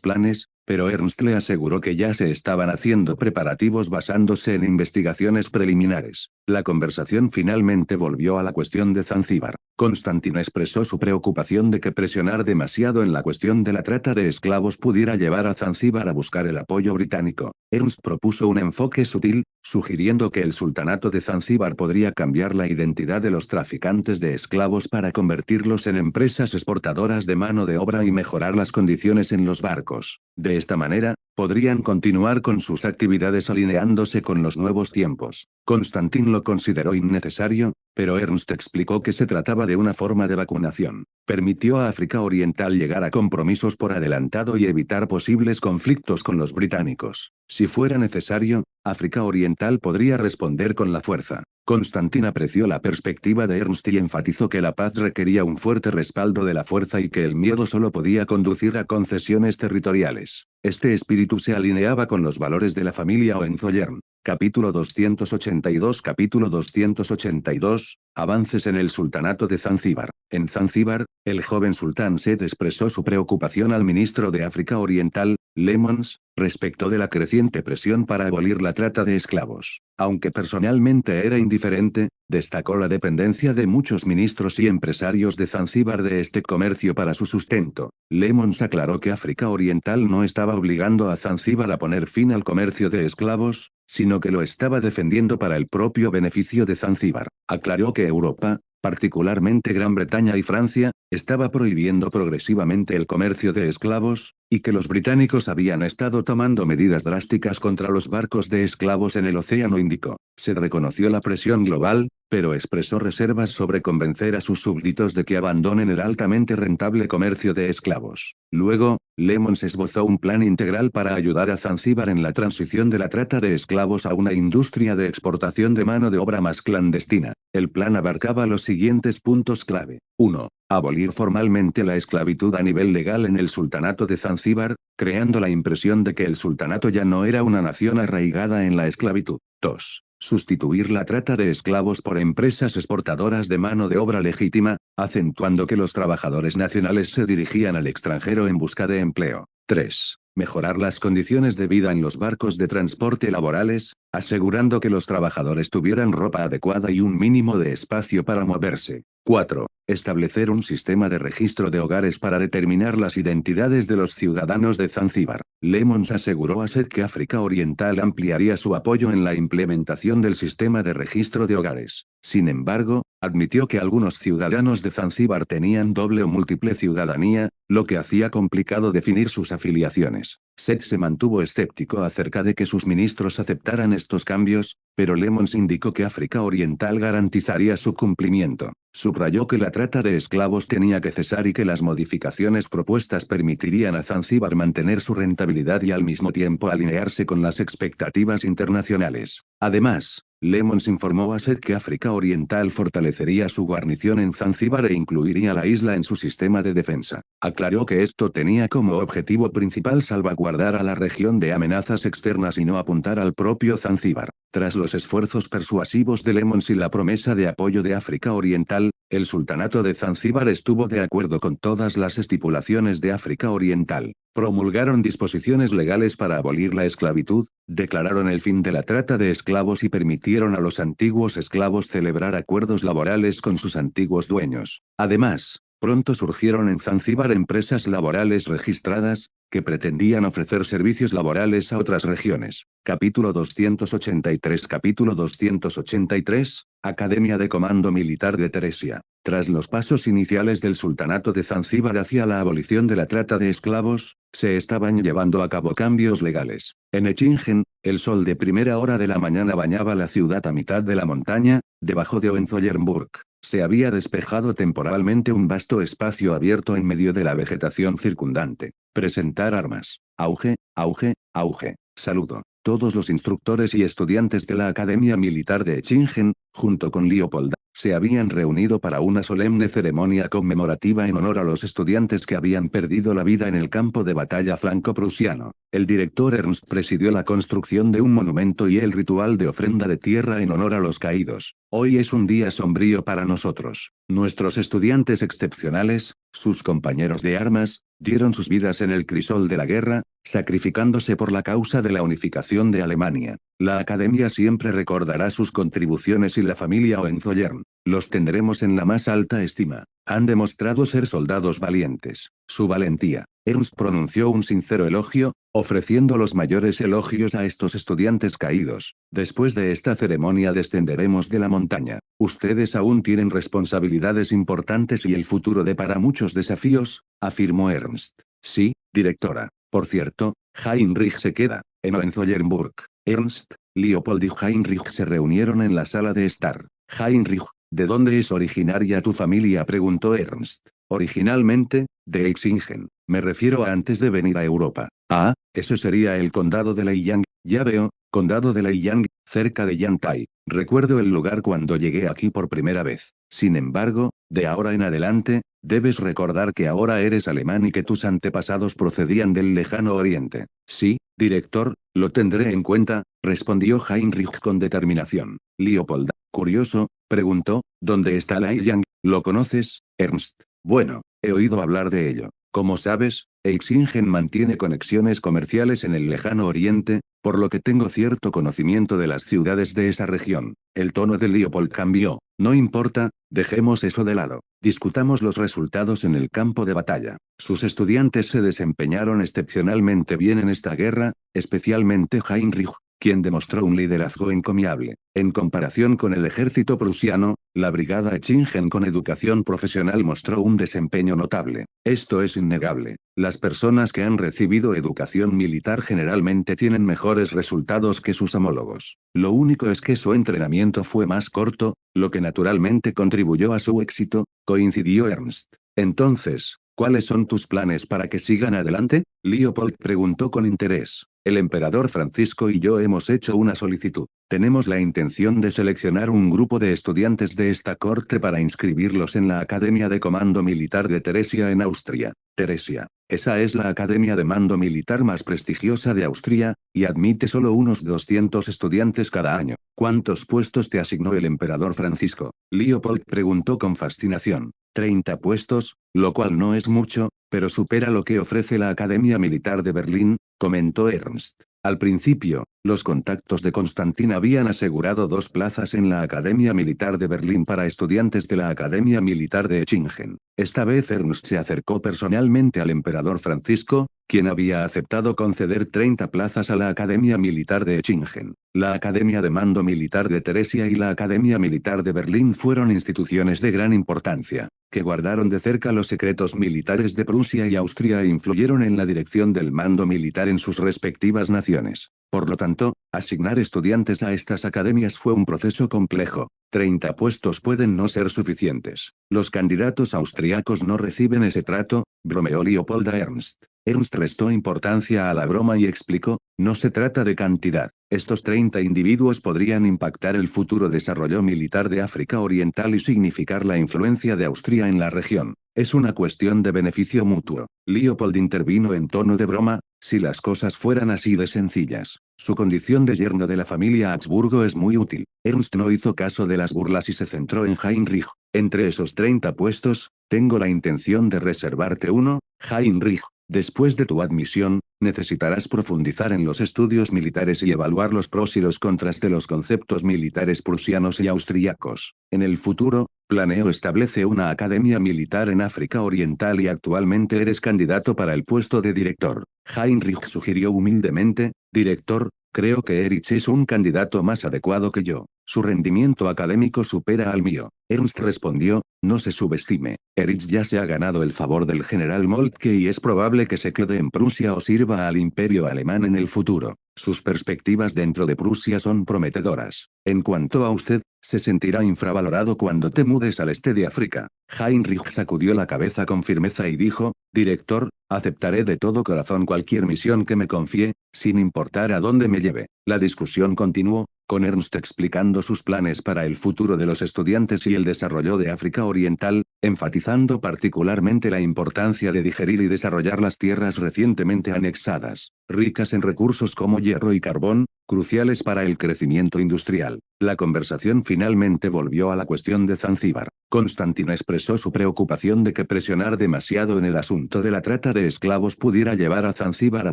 planes, pero Ernst le aseguró que ya se estaban haciendo preparativos basándose en investigaciones preliminares. La conversación finalmente volvió a la cuestión de Zanzíbar. Constantín expresó su preocupación de que presionar demasiado en la cuestión de la trata de esclavos pudiera llevar a Zanzíbar a buscar el apoyo británico. Ernst propuso un enfoque sutil, sugiriendo que el sultanato de Zanzíbar podría cambiar la identidad de los traficantes de esclavos para convertirlos en empresas exportadoras de mano de obra y mejorar las condiciones en los barcos. De esta manera, podrían continuar con sus actividades alineándose con los nuevos tiempos. Constantín lo consideró innecesario, pero Ernst explicó que se trataba de una forma de vacunación. Permitió a África Oriental llegar a compromisos por adelantado y evitar posibles conflictos con los británicos. Si fuera necesario, África Oriental podría responder con la fuerza. Constantín apreció la perspectiva de Ernst y enfatizó que la paz requería un fuerte respaldo de la fuerza y que el miedo solo podía conducir a concesiones territoriales. Este espíritu se alineaba con los valores de la familia Hohenzollern. Capítulo 282 Capítulo 282, Avances en el Sultanato de Zanzíbar. En Zanzíbar, el joven sultán Seth expresó su preocupación al ministro de África Oriental, Lemons, respecto de la creciente presión para abolir la trata de esclavos. Aunque personalmente era indiferente, destacó la dependencia de muchos ministros y empresarios de Zanzíbar de este comercio para su sustento. Lemons aclaró que África Oriental no estaba obligando a Zanzíbar a poner fin al comercio de esclavos, sino que lo estaba defendiendo para el propio beneficio de Zanzíbar. Aclaró que Europa, particularmente Gran Bretaña y Francia, estaba prohibiendo progresivamente el comercio de esclavos, y que los británicos habían estado tomando medidas drásticas contra los barcos de esclavos en el Océano Índico. Se reconoció la presión global, pero expresó reservas sobre convencer a sus súbditos de que abandonen el altamente rentable comercio de esclavos. Luego, Lemons esbozó un plan integral para ayudar a Zanzíbar en la transición de la trata de esclavos a una industria de exportación de mano de obra más clandestina. El plan abarcaba los siguientes puntos clave. 1. Abolir formalmente la esclavitud a nivel legal en el sultanato de Zanzíbar, creando la impresión de que el sultanato ya no era una nación arraigada en la esclavitud. 2. Sustituir la trata de esclavos por empresas exportadoras de mano de obra legítima, acentuando que los trabajadores nacionales se dirigían al extranjero en busca de empleo. 3. Mejorar las condiciones de vida en los barcos de transporte laborales, asegurando que los trabajadores tuvieran ropa adecuada y un mínimo de espacio para moverse. 4. Establecer un sistema de registro de hogares para determinar las identidades de los ciudadanos de Zanzíbar. Lemons aseguró a SED que África Oriental ampliaría su apoyo en la implementación del sistema de registro de hogares. Sin embargo, admitió que algunos ciudadanos de Zanzíbar tenían doble o múltiple ciudadanía, lo que hacía complicado definir sus afiliaciones. SED se mantuvo escéptico acerca de que sus ministros aceptaran estos cambios, pero Lemons indicó que África Oriental garantizaría su cumplimiento. Subrayó que la trata de esclavos tenía que cesar y que las modificaciones propuestas permitirían a Zanzíbar mantener su rentabilidad y al mismo tiempo alinearse con las expectativas internacionales. Además, Lemons informó a SED que África Oriental fortalecería su guarnición en Zanzíbar e incluiría la isla en su sistema de defensa. Aclaró que esto tenía como objetivo principal salvaguardar a la región de amenazas externas y no apuntar al propio Zanzíbar. Tras los esfuerzos persuasivos de Lemons y la promesa de apoyo de África Oriental, el sultanato de Zanzíbar estuvo de acuerdo con todas las estipulaciones de África Oriental. Promulgaron disposiciones legales para abolir la esclavitud, declararon el fin de la trata de esclavos y permitieron a los antiguos esclavos celebrar acuerdos laborales con sus antiguos dueños. Además, pronto surgieron en Zanzíbar empresas laborales registradas, que pretendían ofrecer servicios laborales a otras regiones. Capítulo 283. Capítulo 283, Academia de Comando Militar de Teresia. Tras los pasos iniciales del sultanato de Zanzíbar hacia la abolición de la trata de esclavos, se estaban llevando a cabo cambios legales. En Echingen, el sol de primera hora de la mañana bañaba la ciudad a mitad de la montaña, debajo de Hohenzollernburg. Se había despejado temporalmente un vasto espacio abierto en medio de la vegetación circundante. Presentar armas. Auge, auge, auge. Saludo. Todos los instructores y estudiantes de la Academia Militar de Echingen, junto con Leopold, se habían reunido para una solemne ceremonia conmemorativa en honor a los estudiantes que habían perdido la vida en el campo de batalla franco-prusiano. El director Ernst presidió la construcción de un monumento y el ritual de ofrenda de tierra en honor a los caídos. Hoy es un día sombrío para nosotros. Nuestros estudiantes excepcionales, sus compañeros de armas, dieron sus vidas en el crisol de la guerra, sacrificándose por la causa de la unificación de Alemania. La Academia siempre recordará sus contribuciones y la familia Hohenzollern. Los tendremos en la más alta estima. Han demostrado ser soldados valientes. Su valentía. Ernst pronunció un sincero elogio, ofreciendo los mayores elogios a estos estudiantes caídos. Después de esta ceremonia descenderemos de la montaña. Ustedes aún tienen responsabilidades importantes y el futuro depara muchos desafíos, afirmó Ernst. Sí, directora. Por cierto, Heinrich se queda, en Hohenzollernburg. Ernst, Leopold y Heinrich se reunieron en la sala de estar. Heinrich, ¿de dónde es originaria tu familia?, preguntó Ernst. Originalmente, de Eixingen. Me refiero a antes de venir a Europa. Ah, eso sería el condado de Leiyang. Ya veo, condado de Leiyang, cerca de Yantai. Recuerdo el lugar cuando llegué aquí por primera vez. Sin embargo, de ahora en adelante, debes recordar que ahora eres alemán y que tus antepasados procedían del lejano oriente. Sí, director, lo tendré en cuenta, respondió Heinrich con determinación. Leopold, curioso, preguntó, ¿dónde está Leiyang? ¿Lo conoces, Ernst? Bueno, he oído hablar de ello. Como sabes, Eixingen mantiene conexiones comerciales en el lejano oriente, por lo que tengo cierto conocimiento de las ciudades de esa región. El tono de Leopold cambió. No importa, dejemos eso de lado. Discutamos los resultados en el campo de batalla. Sus estudiantes se desempeñaron excepcionalmente bien en esta guerra, especialmente Heinrich, quien demostró un liderazgo encomiable. En comparación con el ejército prusiano, la brigada Echingen con educación profesional mostró un desempeño notable. Esto es innegable. Las personas que han recibido educación militar generalmente tienen mejores resultados que sus homólogos. Lo único es que su entrenamiento fue más corto, lo que naturalmente contribuyó a su éxito, coincidió Ernst. Entonces, ¿cuáles son tus planes para que sigan adelante? Leopold preguntó con interés. El emperador Francisco y yo hemos hecho una solicitud. Tenemos la intención de seleccionar un grupo de estudiantes de esta corte para inscribirlos en la Academia de Comando Militar de Teresia en Austria. Teresia. Esa es la academia de mando militar más prestigiosa de Austria, y admite solo unos 200 estudiantes cada año. ¿Cuántos puestos te asignó el emperador Francisco? Leopold preguntó con fascinación. 30 puestos, lo cual no es mucho, pero supera lo que ofrece la Academia Militar de Berlín, comentó Ernst. Al principio, los contactos de Constantin habían asegurado 2 plazas en la Academia Militar de Berlín para estudiantes de la Academia Militar de Echingen. Esta vez Ernst se acercó personalmente al emperador Francisco, quien había aceptado conceder 30 plazas a la Academia Militar de Echingen. La Academia de Mando Militar de Teresia y la Academia Militar de Berlín fueron instituciones de gran importancia, que guardaron de cerca los secretos militares de Prusia y Austria e influyeron en la dirección del mando militar en sus respectivas naciones. Por lo tanto, asignar estudiantes a estas academias fue un proceso complejo. 30 puestos pueden no ser suficientes. Los candidatos austriacos no reciben ese trato, bromeó Leopold a Ernst. Ernst restó importancia a la broma y explicó, no se trata de cantidad. Estos 30 individuos podrían impactar el futuro desarrollo militar de África Oriental y significar la influencia de Austria en la región. Es una cuestión de beneficio mutuo. Leopold intervino en tono de broma, si las cosas fueran así de sencillas. Su condición de yerno de la familia Habsburgo es muy útil. Ernst no hizo caso de las burlas y se centró en Heinrich. Entre esos 30 puestos, tengo la intención de reservarte uno, Heinrich. Después de tu admisión, necesitarás profundizar en los estudios militares y evaluar los pros y los contras de los conceptos militares prusianos y austriacos. En el futuro, planeo establece una academia militar en África Oriental y actualmente eres candidato para el puesto de director. Heinrich sugirió humildemente, director, creo que Erich es un candidato más adecuado que yo. Su rendimiento académico supera al mío. Ernst respondió, no se subestime. Erich ya se ha ganado el favor del general Moltke y es probable que se quede en Prusia o sirva al imperio alemán en el futuro. Sus perspectivas dentro de Prusia son prometedoras. En cuanto a usted, se sentirá infravalorado cuando te mudes al este de África. Heinrich sacudió la cabeza con firmeza y dijo, director, aceptaré de todo corazón cualquier misión que me confíe, sin importar a dónde me lleve. La discusión continuó, con Ernst explicando sus planes para el futuro de los estudiantes y el desarrollo de África Oriental, enfatizando particularmente la importancia de digerir y desarrollar las tierras recientemente anexadas, ricas en recursos como hierro y carbón, cruciales para el crecimiento industrial. La conversación finalmente volvió a la cuestión de Zanzíbar. Constantin expresó su preocupación de que presionar demasiado en el asunto de la trata de esclavos pudiera llevar a Zanzíbar a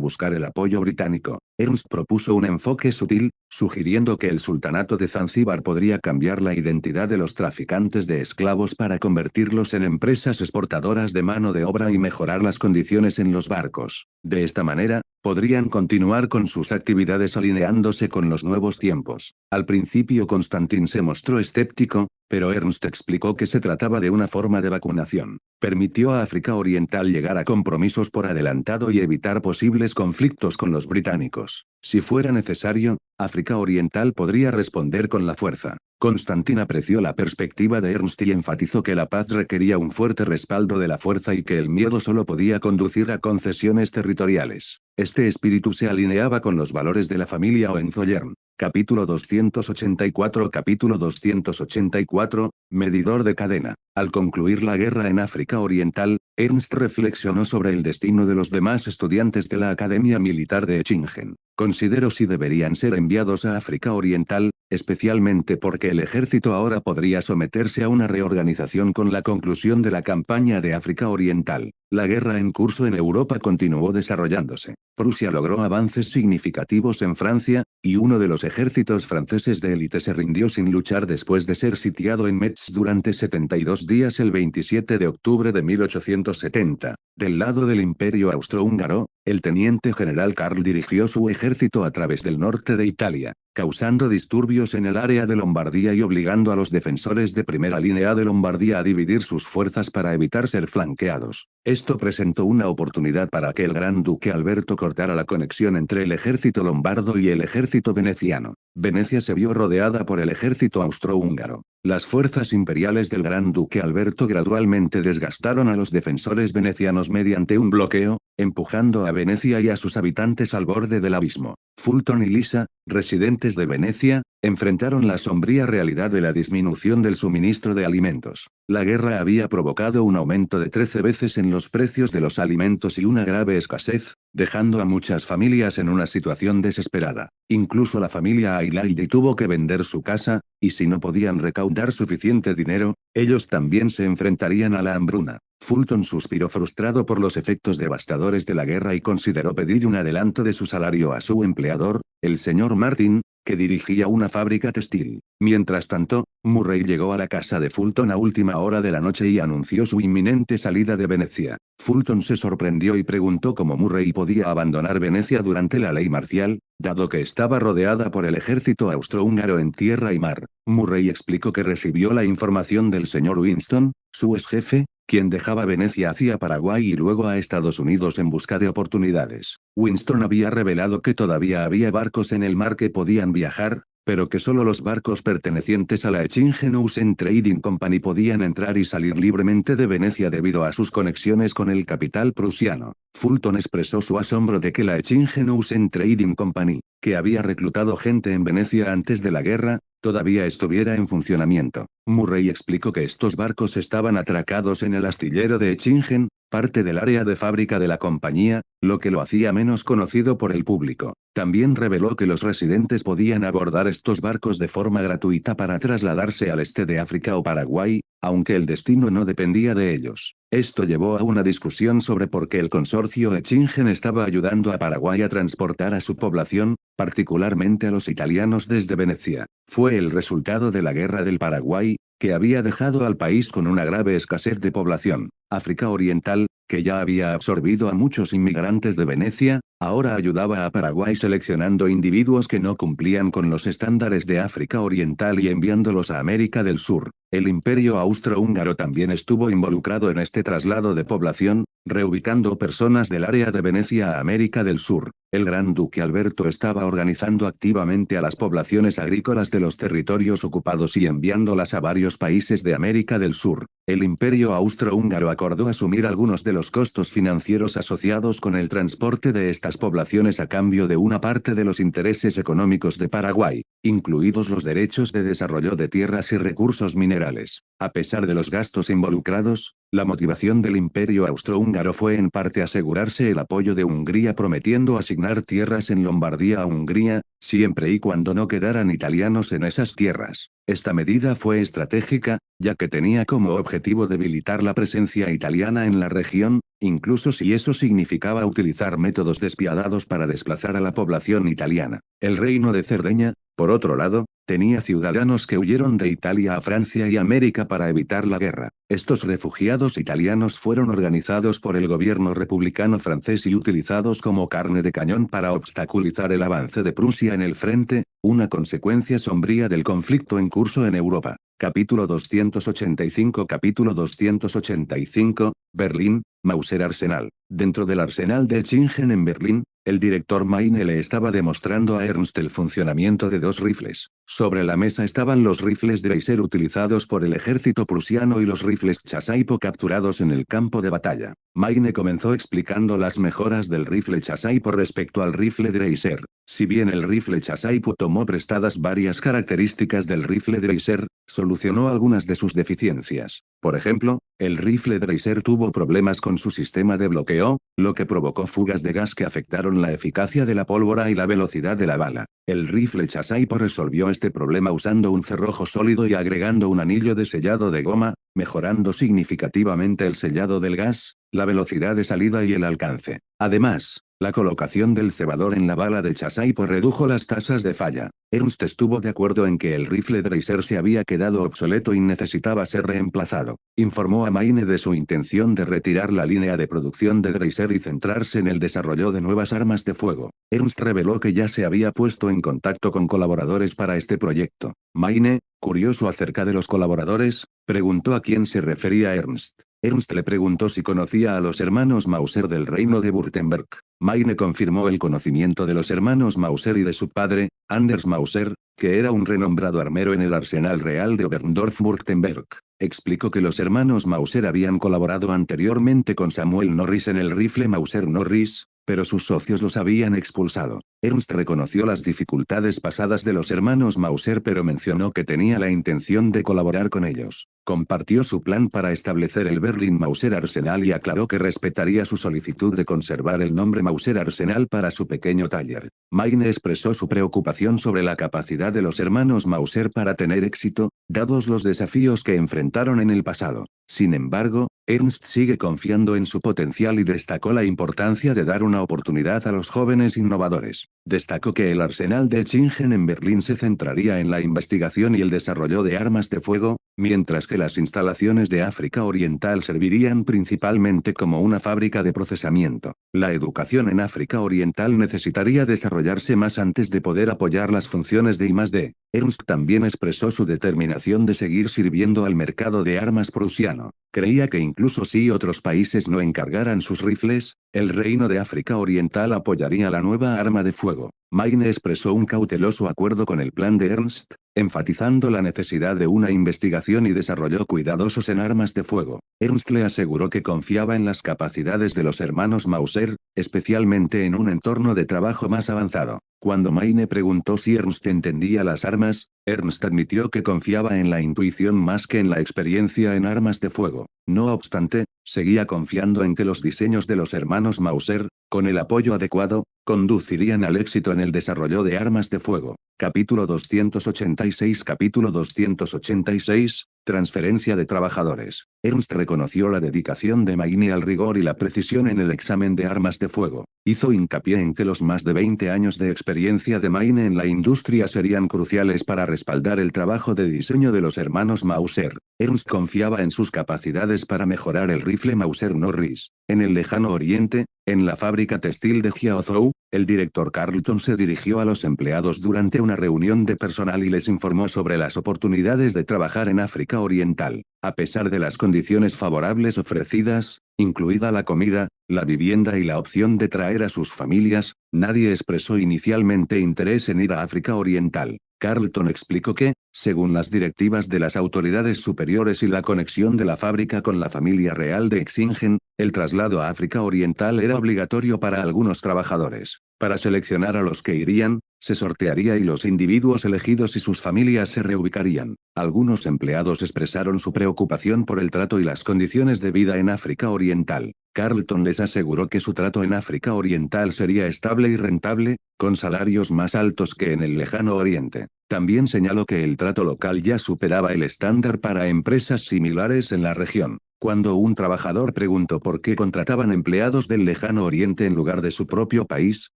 buscar el apoyo británico. Ernst propuso un enfoque sutil, sugiriendo que el sultanato de Zanzíbar podría cambiar la identidad de los traficantes de esclavos para convertirlos en empresas exportadoras de mano de obra y mejorar las condiciones en los barcos. De esta manera, podrían continuar con sus actividades alineándose con los nuevos tiempos. Al principio Constantin se mostró escéptico, pero Ernst explicó que se trataba de una forma de vacunación. Permitió a África Oriental llegar a compromisos por adelantado y evitar posibles conflictos con los británicos. Si fuera necesario, África Oriental podría responder con la fuerza. Constantin apreció la perspectiva de Ernst y enfatizó que la paz requería un fuerte respaldo de la fuerza y que el miedo solo podía conducir a concesiones territoriales. Este espíritu se alineaba con los valores de la familia Hohenzollern. Capítulo 284 Capítulo 284, Medidor de cadena. Al concluir la guerra en África Oriental, Ernst reflexionó sobre el destino de los demás estudiantes de la Academia Militar de Echingen. Considero si deberían ser enviados a África Oriental, especialmente porque el ejército ahora podría someterse a una reorganización con la conclusión de la campaña de África Oriental. La guerra en curso en Europa continuó desarrollándose. Prusia logró avances significativos en Francia, y uno de los ejércitos franceses de élite se rindió sin luchar después de ser sitiado en Metz durante 72 días el 27 de octubre de 1870. Del lado del Imperio Austrohúngaro, el teniente general Karl dirigió su ejército a través del norte de Italia, causando disturbios en el área de Lombardía y obligando a los defensores de primera línea de Lombardía a dividir sus fuerzas para evitar ser flanqueados. Esto presentó una oportunidad para que el gran duque Alberto cortara la conexión entre el ejército lombardo y el ejército veneciano. Venecia se vio rodeada por el ejército austrohúngaro. Las fuerzas imperiales del gran duque Alberto gradualmente desgastaron a los defensores venecianos mediante un bloqueo, empujando a Venecia y a sus habitantes al borde del abismo. Fulton y Lisa, residentes de Venecia, enfrentaron la sombría realidad de la disminución del suministro de alimentos. La guerra había provocado un aumento de 13 veces en los precios de los alimentos y una grave escasez, dejando a muchas familias en una situación desesperada. Incluso la familia Ailaidi tuvo que vender su casa, y si no podían recaudar suficiente dinero, ellos también se enfrentarían a la hambruna. Fulton suspiró frustrado por los efectos devastadores de la guerra y consideró pedir un adelanto de su salario a su empleador, el señor Martin, que dirigía una fábrica textil. Mientras tanto, Murray llegó a la casa de Fulton a última hora de la noche y anunció su inminente salida de Venecia. Fulton se sorprendió y preguntó cómo Murray podía abandonar Venecia durante la ley marcial, dado que estaba rodeada por el ejército austrohúngaro en tierra y mar. Murray explicó que recibió la información del señor Winston, su ex jefe, quien dejaba Venecia hacia Paraguay y luego a Estados Unidos en busca de oportunidades. Winston había revelado que todavía había barcos en el mar que podían viajar, pero que solo los barcos pertenecientes a la Eschingen Trading Company podían entrar y salir libremente de Venecia debido a sus conexiones con el capital prusiano. Fulton expresó su asombro de que la Eschingen Trading Company, que había reclutado gente en Venecia antes de la guerra, todavía estuviera en funcionamiento. Murray explicó que estos barcos estaban atracados en el astillero de Eschingen, parte del área de fábrica de la compañía, lo que lo hacía menos conocido por el público. También reveló que los residentes podían abordar estos barcos de forma gratuita para trasladarse al este de África o Paraguay, aunque el destino no dependía de ellos. Esto llevó a una discusión sobre por qué el consorcio Eschingen estaba ayudando a Paraguay a transportar a su población, particularmente a los italianos desde Venecia. Fue el resultado de la Guerra del Paraguay, que había dejado al país con una grave escasez de población. África Oriental, que ya había absorbido a muchos inmigrantes de Venecia, ahora ayudaba a Paraguay seleccionando individuos que no cumplían con los estándares de África Oriental y enviándolos a América del Sur. El Imperio Austrohúngaro también estuvo involucrado en este traslado de población, reubicando personas del área de Venecia a América del Sur. El gran duque Alberto estaba organizando activamente a las poblaciones agrícolas de los territorios ocupados y enviándolas a varios países de América del Sur. El Imperio Austrohúngaro acordó asumir algunos de los costos financieros asociados con el transporte de estas poblaciones a cambio de una parte de los intereses económicos de Paraguay, incluidos los derechos de desarrollo de tierras y recursos minerales. A pesar de los gastos involucrados, la motivación del Imperio Austrohúngaro fue en parte asegurarse el apoyo de Hungría prometiendo asignar tierras en Lombardía a Hungría, siempre y cuando no quedaran italianos en esas tierras. Esta medida fue estratégica, ya que tenía como objetivo debilitar la presencia italiana en la región, incluso si eso significaba utilizar métodos despiadados para desplazar a la población italiana. El reino de Cerdeña, por otro lado, tenía ciudadanos que huyeron de Italia a Francia y América para evitar la guerra. Estos refugiados italianos fueron organizados por el gobierno republicano francés y utilizados como carne de cañón para obstaculizar el avance de Prusia en el frente, una consecuencia sombría del conflicto en curso en Europa. Capítulo 285 Capítulo 285, Berlín, Mauser Arsenal. Dentro del arsenal de Eschingen en Berlín, el director Meine le estaba demostrando a Ernst el funcionamiento de dos rifles. Sobre la mesa estaban los rifles Dreiser utilizados por el ejército prusiano y los rifles Chasaipo capturados en el campo de batalla. Meine comenzó explicando las mejoras del rifle Chasaipo respecto al rifle Dreiser. Si bien el rifle Chasaipo tomó prestadas varias características del rifle Dreiser, solucionó algunas de sus deficiencias. Por ejemplo, el rifle Dreiser tuvo problemas con su sistema de bloqueo, lo que provocó fugas de gas que afectaron la eficacia de la pólvora y la velocidad de la bala. El rifle Chasaipo resolvió este problema usando un cerrojo sólido y agregando un anillo de sellado de goma, mejorando significativamente el sellado del gas, la velocidad de salida y el alcance. Además, La colocación del cebador en la bala de Chasaipo redujo las tasas de falla. Ernst estuvo de acuerdo en que el rifle Dreiser se había quedado obsoleto y necesitaba ser reemplazado. Informó a Maine de su intención de retirar la línea de producción de Dreiser y centrarse en el desarrollo de nuevas armas de fuego. Ernst reveló que ya se había puesto en contacto con colaboradores para este proyecto. Maine, curioso acerca de los colaboradores, preguntó a quién se refería Ernst. Ernst le preguntó si conocía a los hermanos Mauser del reino de Württemberg. Maine confirmó el conocimiento de los hermanos Mauser y de su padre, Anders Mauser, que era un renombrado armero en el arsenal real de Oberndorf-Württemberg. Explicó que los hermanos Mauser habían colaborado anteriormente con Samuel Norris en el rifle Mauser Norris, pero sus socios los habían expulsado. Ernst reconoció las dificultades pasadas de los hermanos Mauser pero mencionó que tenía la intención de colaborar con ellos. Compartió su plan para establecer el Berlin Mauser Arsenal y aclaró que respetaría su solicitud de conservar el nombre Mauser Arsenal para su pequeño taller. Maine expresó su preocupación sobre la capacidad de los hermanos Mauser para tener éxito, dados los desafíos que enfrentaron en el pasado. Sin embargo, Ernst sigue confiando en su potencial y destacó la importancia de dar una oportunidad a los jóvenes innovadores. Destacó que el arsenal de Echingen en Berlín se centraría en la investigación y el desarrollo de armas de fuego, mientras que las instalaciones de África Oriental servirían principalmente como una fábrica de procesamiento. La educación en África Oriental necesitaría desarrollarse más antes de poder apoyar las funciones de I+D. Ernst también expresó su determinación de seguir sirviendo al mercado de armas prusiano. Creía que incluso si otros países no encargaran sus rifles, el Reino de África Oriental apoyaría la nueva arma de fuego. Maine expresó un cauteloso acuerdo con el plan de Ernst, enfatizando la necesidad de una investigación y desarrollo cuidadosos en armas de fuego. Ernst le aseguró que confiaba en las capacidades de los hermanos Mauser, especialmente en un entorno de trabajo más avanzado. Cuando Maine preguntó si Ernst entendía las armas, Ernst admitió que confiaba en la intuición más que en la experiencia en armas de fuego. No obstante, seguía confiando en que los diseños de los hermanos Mauser, con el apoyo adecuado, conducirían al éxito en el desarrollo de armas de fuego. Capítulo 286 Capítulo 286, Transferencia de trabajadores. Ernst reconoció la dedicación de Maine al rigor y la precisión en el examen de armas de fuego. Hizo hincapié en que los más de 20 años de experiencia de Maine en la industria serían cruciales para respaldar el trabajo de diseño de los hermanos Mauser. Ernst confiaba en sus capacidades para mejorar el rifle Mauser Norris. En el lejano oriente, en la fábrica textil de Jiaozhou, el director Carlton se dirigió a los empleados durante una reunión de personal y les informó sobre las oportunidades de trabajar en África Oriental. A pesar de las condiciones favorables ofrecidas, incluida la comida, la vivienda y la opción de traer a sus familias, nadie expresó inicialmente interés en ir a África Oriental. Carlton explicó que, según las directivas de las autoridades superiores y la conexión de la fábrica con la familia real de Echingen, el traslado a África Oriental era obligatorio para algunos trabajadores. Para seleccionar a los que irían, se sortearía y los individuos elegidos y sus familias se reubicarían. Algunos empleados expresaron su preocupación por el trato y las condiciones de vida en África Oriental. Carlton les aseguró que su trato en África Oriental sería estable y rentable, con salarios más altos que en el lejano oriente. También señaló que el trato local ya superaba el estándar para empresas similares en la región. Cuando un trabajador preguntó por qué contrataban empleados del lejano oriente en lugar de su propio país,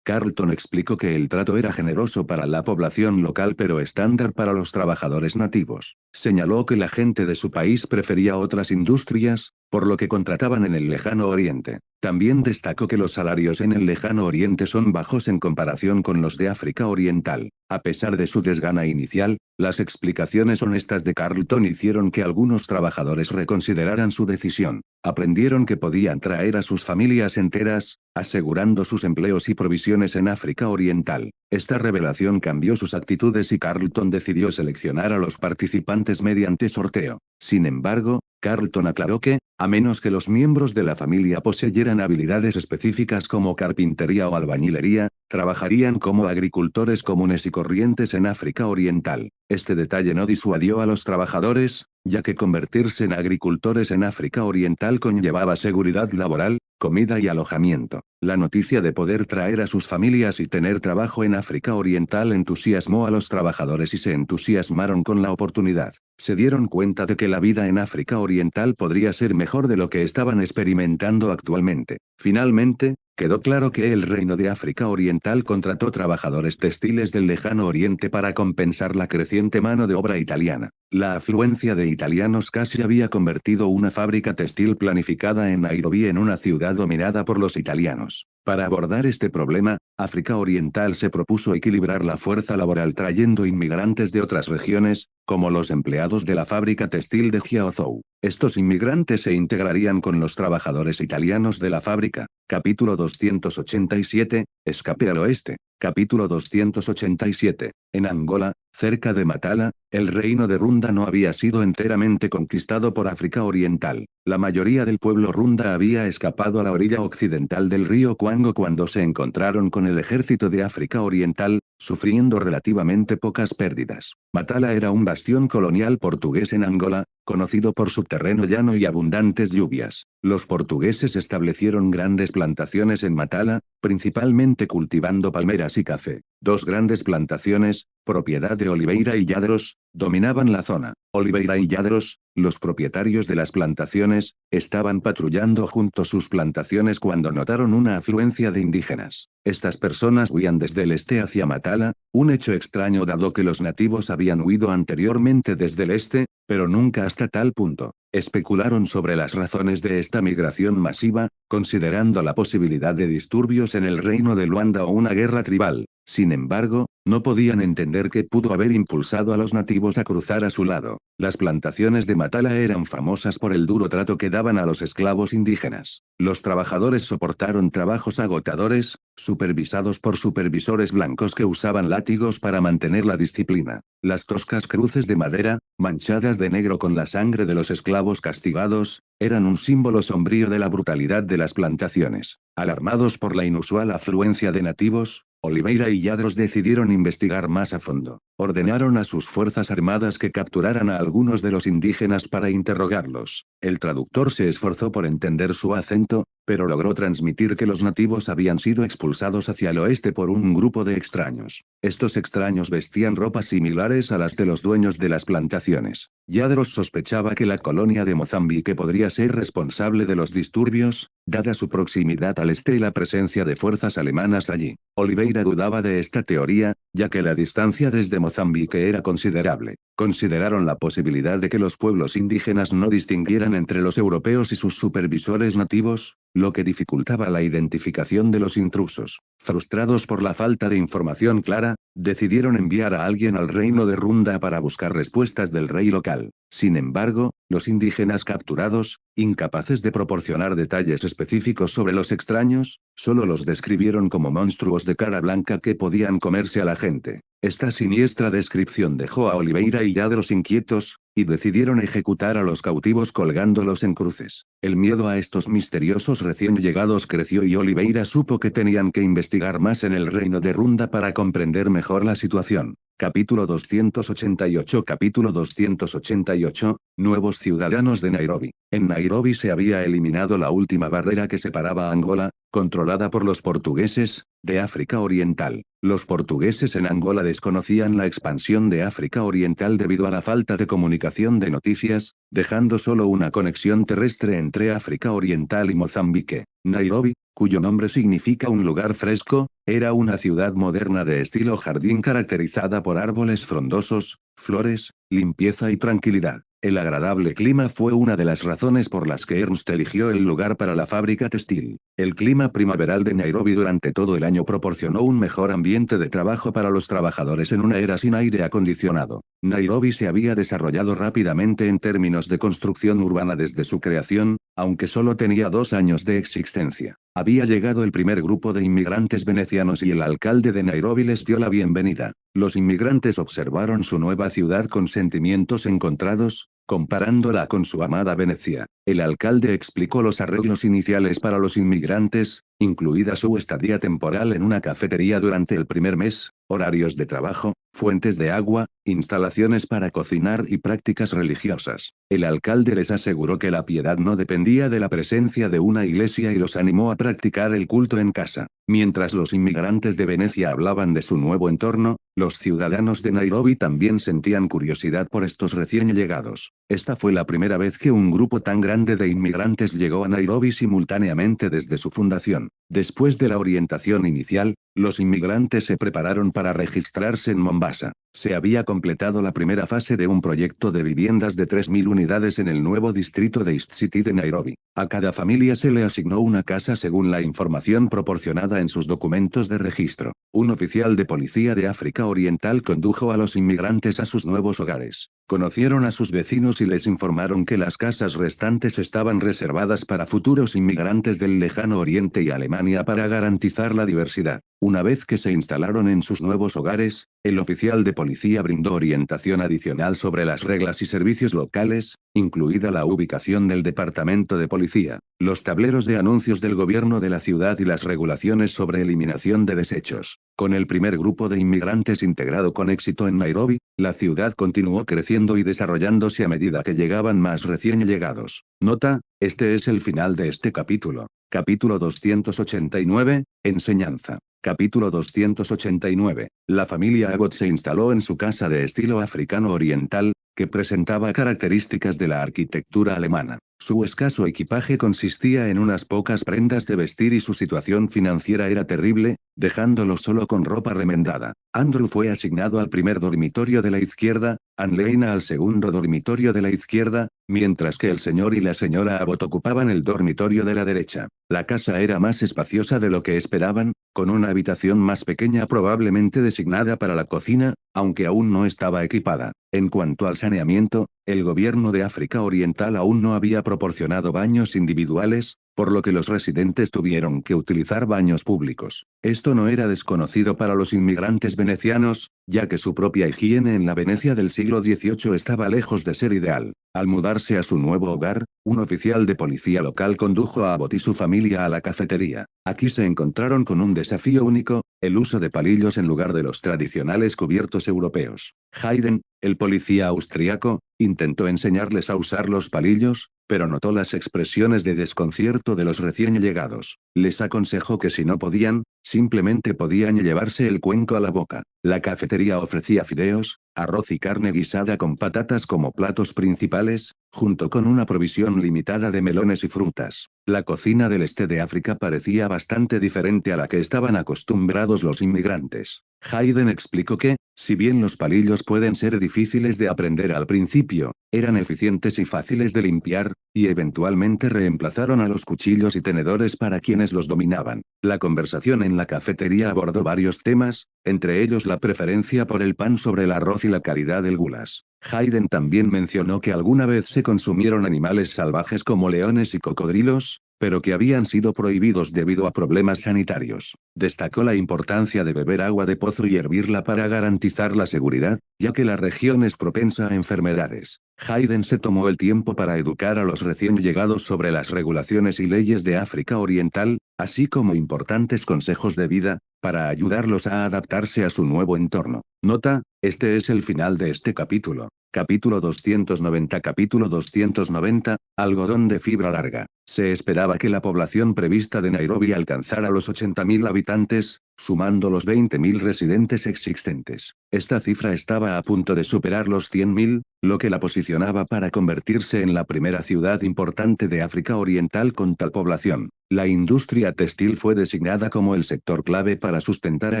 Carlton explicó que el trato era generoso para la población local pero estándar para los trabajadores nativos. Señaló que la gente de su país prefería otras industrias, por lo que contrataban en el lejano oriente. También destacó que los salarios en el lejano oriente son bajos en comparación con los de África Oriental. A pesar de su desgana inicial, las explicaciones honestas de Carlton hicieron que algunos trabajadores reconsideraran su decisión. Aprendieron que podían traer a sus familias enteras, asegurando sus empleos y provisiones en África Oriental. Esta revelación cambió sus actitudes y Carlton decidió seleccionar a los participantes mediante sorteo. Sin embargo, Carlton aclaró que, a menos que los miembros de la familia poseyeran habilidades específicas como carpintería o albañilería, trabajarían como agricultores comunes y corrientes en África Oriental. Este detalle no disuadió a los trabajadores, ya que convertirse en agricultores en África Oriental conllevaba seguridad laboral, comida y alojamiento. La noticia de poder traer a sus familias y tener trabajo en África Oriental entusiasmó a los trabajadores y se entusiasmaron con la oportunidad. Se dieron cuenta de que la vida en África Oriental podría ser mejor de lo que estaban experimentando actualmente. Finalmente, quedó claro que el Reino de África Oriental contrató trabajadores textiles del lejano oriente para compensar la creciente mano de obra italiana. La afluencia de italianos casi había convertido una fábrica textil planificada en Nairobi en una ciudad dominada por los italianos. Para abordar este problema, África Oriental se propuso equilibrar la fuerza laboral trayendo inmigrantes de otras regiones, como los empleados de la fábrica textil de Jiaozhou. Estos inmigrantes se integrarían con los trabajadores italianos de la fábrica. Capítulo 287, Escape al oeste. Capítulo 287. En Angola, cerca de Matala, el reino de Runda no había sido enteramente conquistado por África Oriental. La mayoría del pueblo Runda había escapado a la orilla occidental del río Cuango cuando se encontraron con el ejército de África Oriental, sufriendo relativamente pocas pérdidas. Matala era un bastión colonial portugués en Angola, conocido por su terreno llano y abundantes lluvias. Los portugueses establecieron grandes plantaciones en Matala, principalmente cultivando palmeras y café. Dos grandes plantaciones, propiedad de Oliveira y Lladros, dominaban la zona. Oliveira y Lladros, los propietarios de las plantaciones, estaban patrullando junto a sus plantaciones cuando notaron una afluencia de indígenas. Estas personas huían desde el este hacia Matala, un hecho extraño dado que los nativos habían huido anteriormente desde el este, pero nunca hasta tal punto. Especularon sobre las razones de esta migración masiva, considerando la posibilidad de disturbios en el reino de Luanda o una guerra tribal. Sin embargo, no podían entender qué pudo haber impulsado a los nativos a cruzar a su lado. Las plantaciones de Matala eran famosas por el duro trato que daban a los esclavos indígenas. Los trabajadores soportaron trabajos agotadores, supervisados por supervisores blancos que usaban látigos para mantener la disciplina. Las toscas cruces de madera, manchadas de negro con la sangre de los esclavos castigados, eran un símbolo sombrío de la brutalidad de las plantaciones. Alarmados por la inusual afluencia de nativos, Oliveira y Lladros decidieron investigar más a fondo. Ordenaron a sus fuerzas armadas que capturaran a algunos de los indígenas para interrogarlos. El traductor se esforzó por entender su acento, pero logró transmitir que los nativos habían sido expulsados hacia el oeste por un grupo de extraños. Estos extraños vestían ropas similares a las de los dueños de las plantaciones. Lladros sospechaba que la colonia de Mozambique podría ser responsable de los disturbios, dada su proximidad al este y la presencia de fuerzas alemanas allí. Oliveira dudaba de esta teoría, ya que la distancia desde Mozambique era considerable. Consideraron la posibilidad de que los pueblos indígenas no distinguieran entre los europeos y sus supervisores nativos, lo que dificultaba la identificación de los intrusos. Frustrados por la falta de información clara, decidieron enviar a alguien al reino de Runda para buscar respuestas del rey local. Sin embargo, los indígenas capturados, incapaces de proporcionar detalles específicos sobre los extraños, solo los describieron como monstruos de cara blanca que podían comerse a la gente. Esta siniestra descripción dejó a Oliveira y Lladros inquietos, y decidieron ejecutar a los cautivos colgándolos en cruces. El miedo a estos misteriosos recién llegados creció y Oliveira supo que tenían que investigar más en el reino de Runda para comprender mejor la situación. Capítulo 288. Capítulo 288, Nuevos ciudadanos de Nairobi. En Nairobi se había eliminado la última barrera que separaba a Angola, controlada por los portugueses, de África Oriental. Los portugueses en Angola desconocían la expansión de África Oriental debido a la falta de comunicación de noticias, dejando solo una conexión terrestre entre África Oriental y Mozambique. Nairobi, cuyo nombre significa un lugar fresco, era una ciudad moderna de estilo jardín caracterizada por árboles frondosos, flores, limpieza y tranquilidad. El agradable clima fue una de las razones por las que Ernst eligió el lugar para la fábrica textil. El clima primaveral de Nairobi durante todo el año proporcionó un mejor ambiente de trabajo para los trabajadores en una era sin aire acondicionado. Nairobi se había desarrollado rápidamente en términos de construcción urbana desde su creación, aunque solo tenía 2 años de existencia. Había llegado el primer grupo de inmigrantes venecianos y el alcalde de Nairobi les dio la bienvenida. Los inmigrantes observaron su nueva ciudad con sentimientos encontrados, comparándola con su amada Venecia. El alcalde explicó los arreglos iniciales para los inmigrantes, incluida su estadía temporal en una cafetería durante el primer mes, horarios de trabajo, fuentes de agua, instalaciones para cocinar y prácticas religiosas. El alcalde les aseguró que la piedad no dependía de la presencia de una iglesia y los animó a practicar el culto en casa. Mientras los inmigrantes de Venecia hablaban de su nuevo entorno, los ciudadanos de Nairobi también sentían curiosidad por estos recién llegados. Esta fue la primera vez que un grupo tan grande de inmigrantes llegó a Nairobi simultáneamente desde su fundación. Después de la orientación inicial, los inmigrantes se prepararon para registrarse en Mombasa. Se había completado la primera fase de un proyecto de viviendas de 3.000 unidades en el nuevo distrito de East City de Nairobi. A cada familia se le asignó una casa según la información proporcionada en sus documentos de registro. Un oficial de policía de África Oriental condujo a los inmigrantes a sus nuevos hogares. Conocieron a sus vecinos y les informaron que las casas restantes estaban reservadas para futuros inmigrantes del lejano Oriente y Alemania para garantizar la diversidad. Una vez que se instalaron en sus nuevos hogares, el oficial de policía brindó orientación adicional sobre las reglas y servicios locales, incluida la ubicación del departamento de policía, los tableros de anuncios del gobierno de la ciudad y las regulaciones sobre eliminación de desechos. Con el primer grupo de inmigrantes integrado con éxito en Nairobi, la ciudad continuó creciendo y desarrollándose a medida que llegaban más recién llegados. Nota, este es el final de este capítulo. Capítulo 289, Enseñanza. Capítulo 289. La familia Abbott se instaló en su casa de estilo africano oriental, que presentaba características de la arquitectura alemana. Su escaso equipaje consistía en unas pocas prendas de vestir y su situación financiera era terrible, dejándolo solo con ropa remendada. Andrew fue asignado al primer dormitorio de la izquierda, Anleina al segundo dormitorio de la izquierda, mientras que el señor y la señora Abbott ocupaban el dormitorio de la derecha. La casa era más espaciosa de lo que esperaban, con una habitación más pequeña probablemente designada para la cocina, aunque aún no estaba equipada. En cuanto al saneamiento, el gobierno de África Oriental aún no había proporcionado baños individuales, por lo que los residentes tuvieron que utilizar baños públicos. Esto no era desconocido para los inmigrantes venecianos, ya que su propia higiene en la Venecia del siglo XVIII estaba lejos de ser ideal. Al mudarse a su nuevo hogar, un oficial de policía local condujo a Abbott y su familia a la cafetería. Aquí se encontraron con un desafío único, el uso de palillos en lugar de los tradicionales cubiertos europeos. Hayden, el policía austriaco, intentó enseñarles a usar los palillos, pero notó las expresiones de desconcierto de los recién llegados. Les aconsejó que si no podían, simplemente podían llevarse el cuenco a la boca. La cafetería ofrecía fideos, arroz y carne guisada con patatas como platos principales, junto con una provisión limitada de melones y frutas. La cocina del este de África parecía bastante diferente a la que estaban acostumbrados los inmigrantes. Hayden explicó que, si bien los palillos pueden ser difíciles de aprender al principio, eran eficientes y fáciles de limpiar, y eventualmente reemplazaron a los cuchillos y tenedores para quienes los dominaban. La conversación en la cafetería abordó varios temas, entre ellos la preferencia por el pan sobre el arroz y la calidad del goulash. Hayden también mencionó que alguna vez se consumieron animales salvajes como leones y cocodrilos, pero que habían sido prohibidos debido a problemas sanitarios. Destacó la importancia de beber agua de pozo y hervirla para garantizar la seguridad, ya que la región es propensa a enfermedades. Hayden se tomó el tiempo para educar a los recién llegados sobre las regulaciones y leyes de África Oriental, así como importantes consejos de vida, para ayudarlos a adaptarse a su nuevo entorno. Nota, este es el final de este capítulo. Capítulo 290. Capítulo 290, algodón de fibra larga. Se esperaba que la población prevista de Nairobi alcanzara los 80.000 habitantes, sumando los 20.000 residentes existentes. Esta cifra estaba a punto de superar los 100.000, lo que la posicionaba para convertirse en la primera ciudad importante de África Oriental con tal población. La industria textil fue designada como el sector clave para sustentar a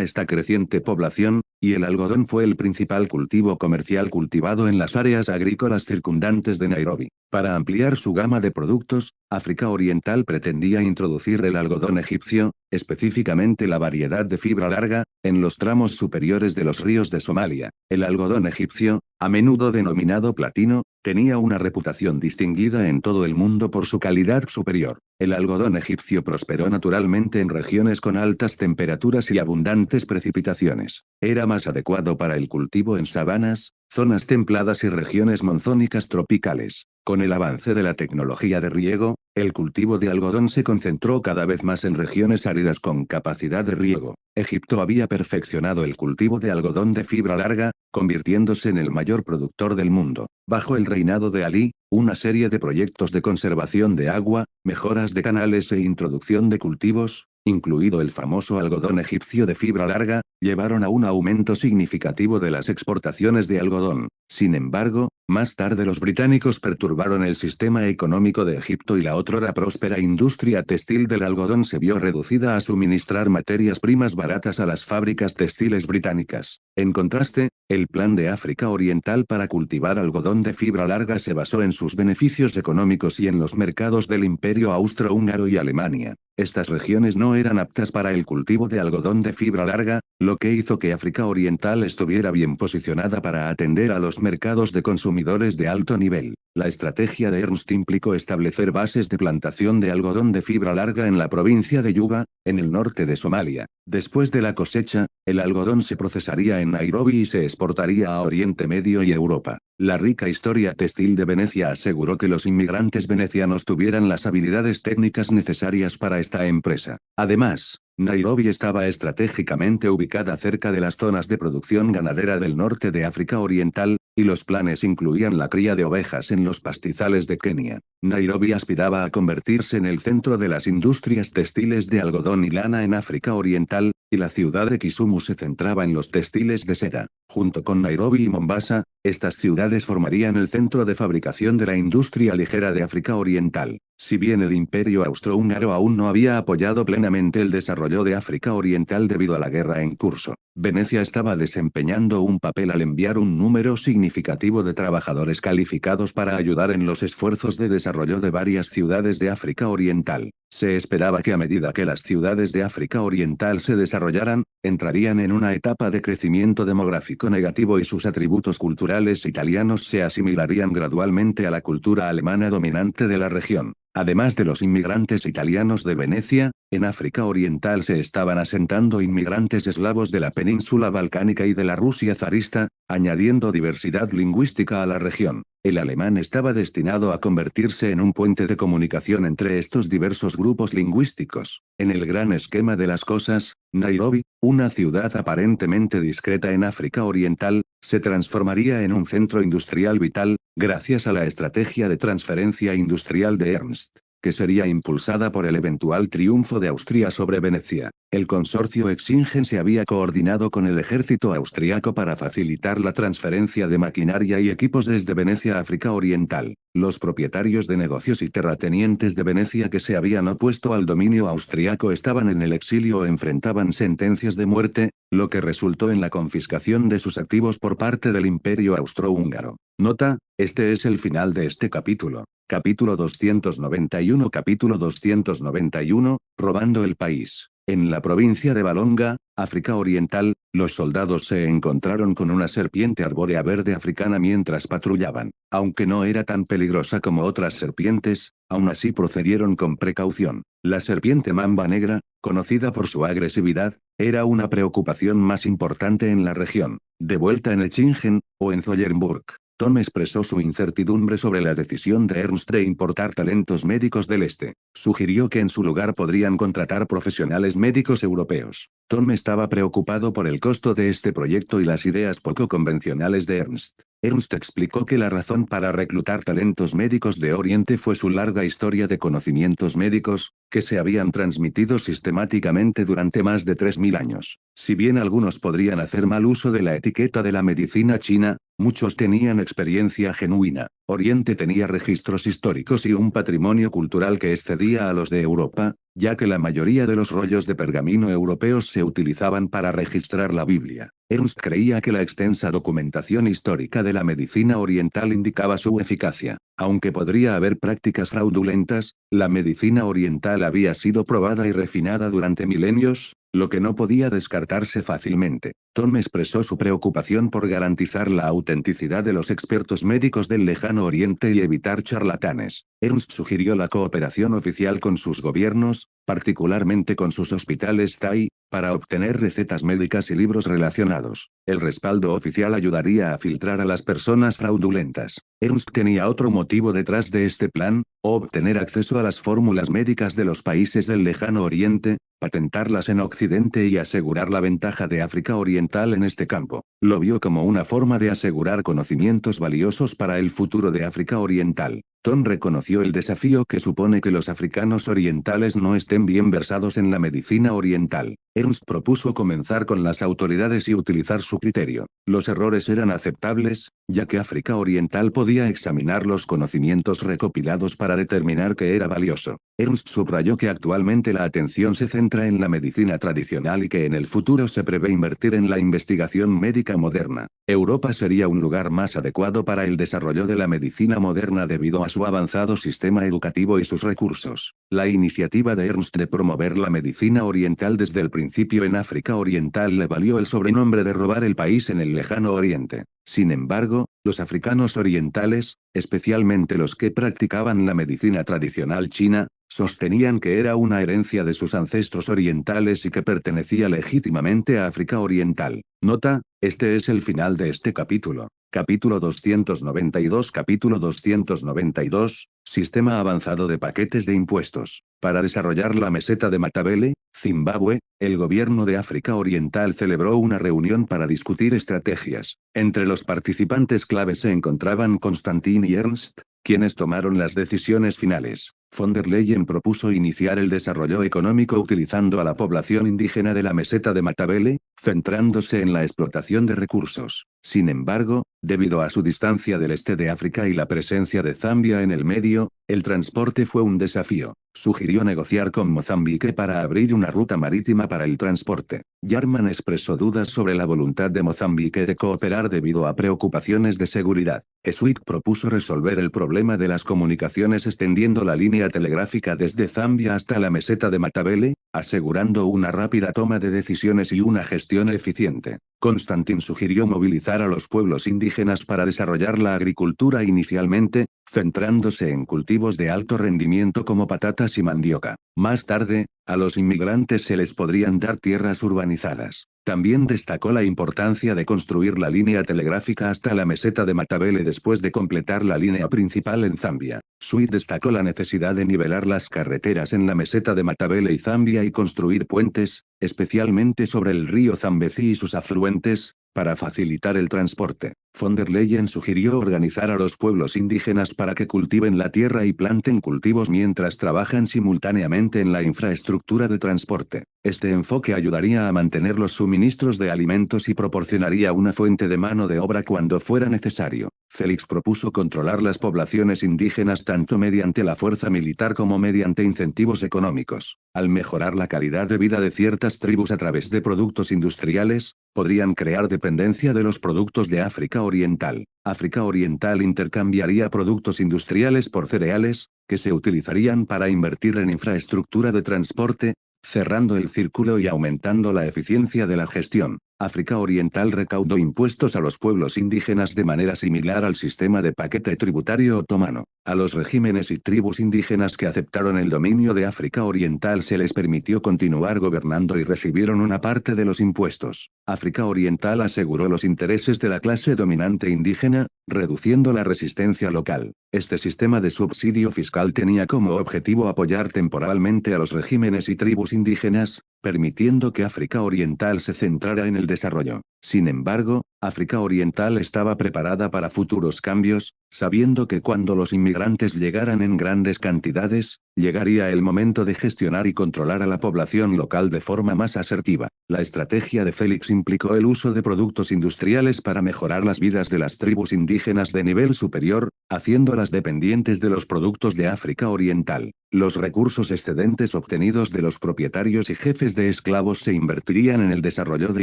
esta creciente población, y el algodón fue el principal cultivo comercial cultivado en las áreas agrícolas circundantes de Nairobi. Para ampliar su gama de productos, África Oriental pretendía introducir el algodón egipcio, específicamente la variedad de fibra larga, en los tramos superiores de los ríos de Somalia. El algodón egipcio, a menudo denominado platino, tenía una reputación distinguida en todo el mundo por su calidad superior. El algodón egipcio prosperó naturalmente en regiones con altas temperaturas y abundantes precipitaciones. Era más adecuado para el cultivo en sabanas, zonas templadas y regiones monzónicas tropicales. Con el avance de la tecnología de riego, El cultivo de algodón se concentró cada vez más en regiones áridas con capacidad de riego. Egipto había perfeccionado el cultivo de algodón de fibra larga, convirtiéndose en el mayor productor del mundo. Bajo el reinado de Alí, una serie de proyectos de conservación de agua, mejoras de canales e introducción de cultivos, incluido el famoso algodón egipcio de fibra larga, llevaron a un aumento significativo de las exportaciones de algodón. Sin embargo, más tarde los británicos perturbaron el sistema económico de Egipto y la otrora próspera industria textil del algodón se vio reducida a suministrar materias primas baratas a las fábricas textiles británicas. En contraste, el plan de África Oriental para cultivar algodón de fibra larga se basó en sus beneficios económicos y en los mercados del Imperio Austrohúngaro y Alemania. Estas regiones no eran aptas para el cultivo de algodón de fibra larga, lo que hizo que África Oriental estuviera bien posicionada para atender a los mercados de consumidores de alto nivel. La estrategia de Ernst implicó establecer bases de plantación de algodón de fibra larga en la provincia de Yuba, en el norte de Somalia. Después de la cosecha, el algodón se procesaría en Nairobi y se exportaría a Oriente Medio y Europa. La rica historia textil de Venecia aseguró que los inmigrantes venecianos tuvieran las habilidades técnicas necesarias para esta empresa. Además, Nairobi estaba estratégicamente ubicada cerca de las zonas de producción ganadera del norte de África Oriental, y los planes incluían la cría de ovejas en los pastizales de Kenia. Nairobi aspiraba a convertirse en el centro de las industrias textiles de algodón y lana en África Oriental, y la ciudad de Kisumu se centraba en los textiles de seda. Junto con Nairobi y Mombasa, estas ciudades formarían el centro de fabricación de la industria ligera de África Oriental. Si bien el Imperio Austrohúngaro aún no había apoyado plenamente el desarrollo de África Oriental debido a la guerra en curso, Venecia estaba desempeñando un papel al enviar un número significativo de trabajadores calificados para ayudar en los esfuerzos de desarrollo de varias ciudades de África Oriental. Se esperaba que a medida que las ciudades de África Oriental se desarrollaran, entrarían en una etapa de crecimiento demográfico negativo y sus atributos culturales italianos se asimilarían gradualmente a la cultura alemana dominante de la región. Además de los inmigrantes italianos de Venecia, en África Oriental se estaban asentando inmigrantes eslavos de la península balcánica y de la Rusia zarista, añadiendo diversidad lingüística a la región. El alemán estaba destinado a convertirse en un puente de comunicación entre estos diversos grupos lingüísticos. En el gran esquema de las cosas, Nairobi, una ciudad aparentemente discreta en África Oriental, se transformaría en un centro industrial vital, gracias a la estrategia de transferencia industrial de Ernst, que sería impulsada por el eventual triunfo de Austria sobre Venecia. El consorcio Exingen se había coordinado con el ejército austriaco para facilitar la transferencia de maquinaria y equipos desde Venecia a África Oriental. Los propietarios de negocios y terratenientes de Venecia que se habían opuesto al dominio austriaco estaban en el exilio o enfrentaban sentencias de muerte, lo que resultó en la confiscación de sus activos por parte del Imperio Austrohúngaro. Nota, este es el final de este capítulo. Capítulo 291, robando el país. En la provincia de Balonga, África Oriental, los soldados se encontraron con una serpiente arbórea verde africana mientras patrullaban. Aunque no era tan peligrosa como otras serpientes, aún así procedieron con precaución. La serpiente mamba negra, conocida por su agresividad, era una preocupación más importante en la región. De vuelta en Echingen, o en Zollernburg, Tom expresó su incertidumbre sobre la decisión de Ernst de importar talentos médicos del este. Sugirió que en su lugar podrían contratar profesionales médicos europeos. Tom estaba preocupado por el costo de este proyecto y las ideas poco convencionales de Ernst. Ernst explicó que la razón para reclutar talentos médicos de Oriente fue su larga historia de conocimientos médicos, que se habían transmitido sistemáticamente durante más de 3000 años. Si bien algunos podrían hacer mal uso de la etiqueta de la medicina china, muchos tenían experiencia genuina. Oriente tenía registros históricos y un patrimonio cultural que excedía a los de Europa, ya que la mayoría de los rollos de pergamino europeos se utilizaban para registrar la Biblia. Ernst creía que la extensa documentación histórica de la medicina oriental indicaba su eficacia. Aunque podría haber prácticas fraudulentas, la medicina oriental había sido probada y refinada durante milenios, lo que no podía descartarse fácilmente. Tom expresó su preocupación por garantizar la autenticidad de los expertos médicos del lejano oriente y evitar charlatanes. Ernst sugirió la cooperación oficial con sus gobiernos, particularmente con sus hospitales Thai, para obtener recetas médicas y libros relacionados. El respaldo oficial ayudaría a filtrar a las personas fraudulentas. Ernst tenía otro motivo detrás de este plan: obtener acceso a las fórmulas médicas de los países del Lejano Oriente, patentarlas en Occidente y asegurar la ventaja de África Oriental en este campo. Lo vio como una forma de asegurar conocimientos valiosos para el futuro de África Oriental. Tom reconoció el desafío que supone que los africanos orientales no estén bien versados en la medicina oriental. Ernst propuso comenzar con las autoridades y utilizar su criterio. Los errores eran aceptables, ya que África Oriental podía examinar los conocimientos recopilados para determinar qué era valioso. Ernst subrayó que actualmente la atención se centra en la medicina tradicional y que en el futuro se prevé invertir en la investigación médica moderna. Europa sería un lugar más adecuado para el desarrollo de la medicina moderna debido a su avanzado sistema educativo y sus recursos. La iniciativa de Ernst de promover la medicina oriental desde el principio en África Oriental le valió el sobrenombre de robar el país en el Lejano Oriente. Sin embargo, los africanos orientales, especialmente los que practicaban la medicina tradicional china, sostenían que era una herencia de sus ancestros orientales y que pertenecía legítimamente a África Oriental. Nota: este es el final de este capítulo. Capítulo 292. Sistema avanzado de paquetes de impuestos. Para desarrollar la meseta de Matabele, Zimbabue, el gobierno de África Oriental celebró una reunión para discutir estrategias. Entre los participantes claves se encontraban Constantin y Ernst, quienes tomaron las decisiones finales. Von der Leyen propuso iniciar el desarrollo económico utilizando a la población indígena de la meseta de Matabele, centrándose en la explotación de recursos. Sin embargo, debido a su distancia del este de África y la presencia de Zambia en el medio, el transporte fue un desafío. Sugirió negociar con Mozambique para abrir una ruta marítima para el transporte. Jarman expresó dudas sobre la voluntad de Mozambique de cooperar debido a preocupaciones de seguridad. Swift propuso resolver el problema de las comunicaciones extendiendo la línea telegráfica desde Zambia hasta la meseta de Matabele, asegurando una rápida toma de decisiones y una gestión eficiente. Constantin sugirió movilizar a los pueblos indígenas para desarrollar la agricultura inicialmente, centrándose en cultivos de alto rendimiento como patatas y mandioca. Más tarde, a los inmigrantes se les podrían dar tierras urbanizadas. También destacó la importancia de construir la línea telegráfica hasta la meseta de Matabele después de completar la línea principal en Zambia. Sweet destacó la necesidad de nivelar las carreteras en la meseta de Matabele y Zambia y construir puentes, especialmente sobre el río Zambezi y sus afluentes, para facilitar el transporte. Von der Leyen sugirió organizar a los pueblos indígenas para que cultiven la tierra y planten cultivos mientras trabajan simultáneamente en la infraestructura de transporte. Este enfoque ayudaría a mantener los suministros de alimentos y proporcionaría una fuente de mano de obra cuando fuera necesario. Félix propuso controlar las poblaciones indígenas tanto mediante la fuerza militar como mediante incentivos económicos. Al mejorar la calidad de vida de ciertas tribus a través de productos industriales, podrían crear dependencia de los productos de África Oriental. África Oriental intercambiaría productos industriales por cereales, que se utilizarían para invertir en infraestructura de transporte, cerrando el círculo y aumentando la eficiencia de la gestión. África Oriental recaudó impuestos a los pueblos indígenas de manera similar al sistema de paquete tributario otomano. A los regímenes y tribus indígenas que aceptaron el dominio de África Oriental se les permitió continuar gobernando y recibieron una parte de los impuestos. África Oriental aseguró los intereses de la clase dominante indígena, reduciendo la resistencia local. Este sistema de subsidio fiscal tenía como objetivo apoyar temporalmente a los regímenes y tribus indígenas, permitiendo que África Oriental se centrara en el desarrollo. Sin embargo, África Oriental estaba preparada para futuros cambios, sabiendo que cuando los inmigrantes llegaran en grandes cantidades, llegaría el momento de gestionar y controlar a la población local de forma más asertiva. La estrategia de Félix implicó el uso de productos industriales para mejorar las vidas de las tribus indígenas de nivel superior, haciéndolas dependientes de los productos de África Oriental. Los recursos excedentes obtenidos de los propietarios y jefes de esclavos se invertirían en el desarrollo de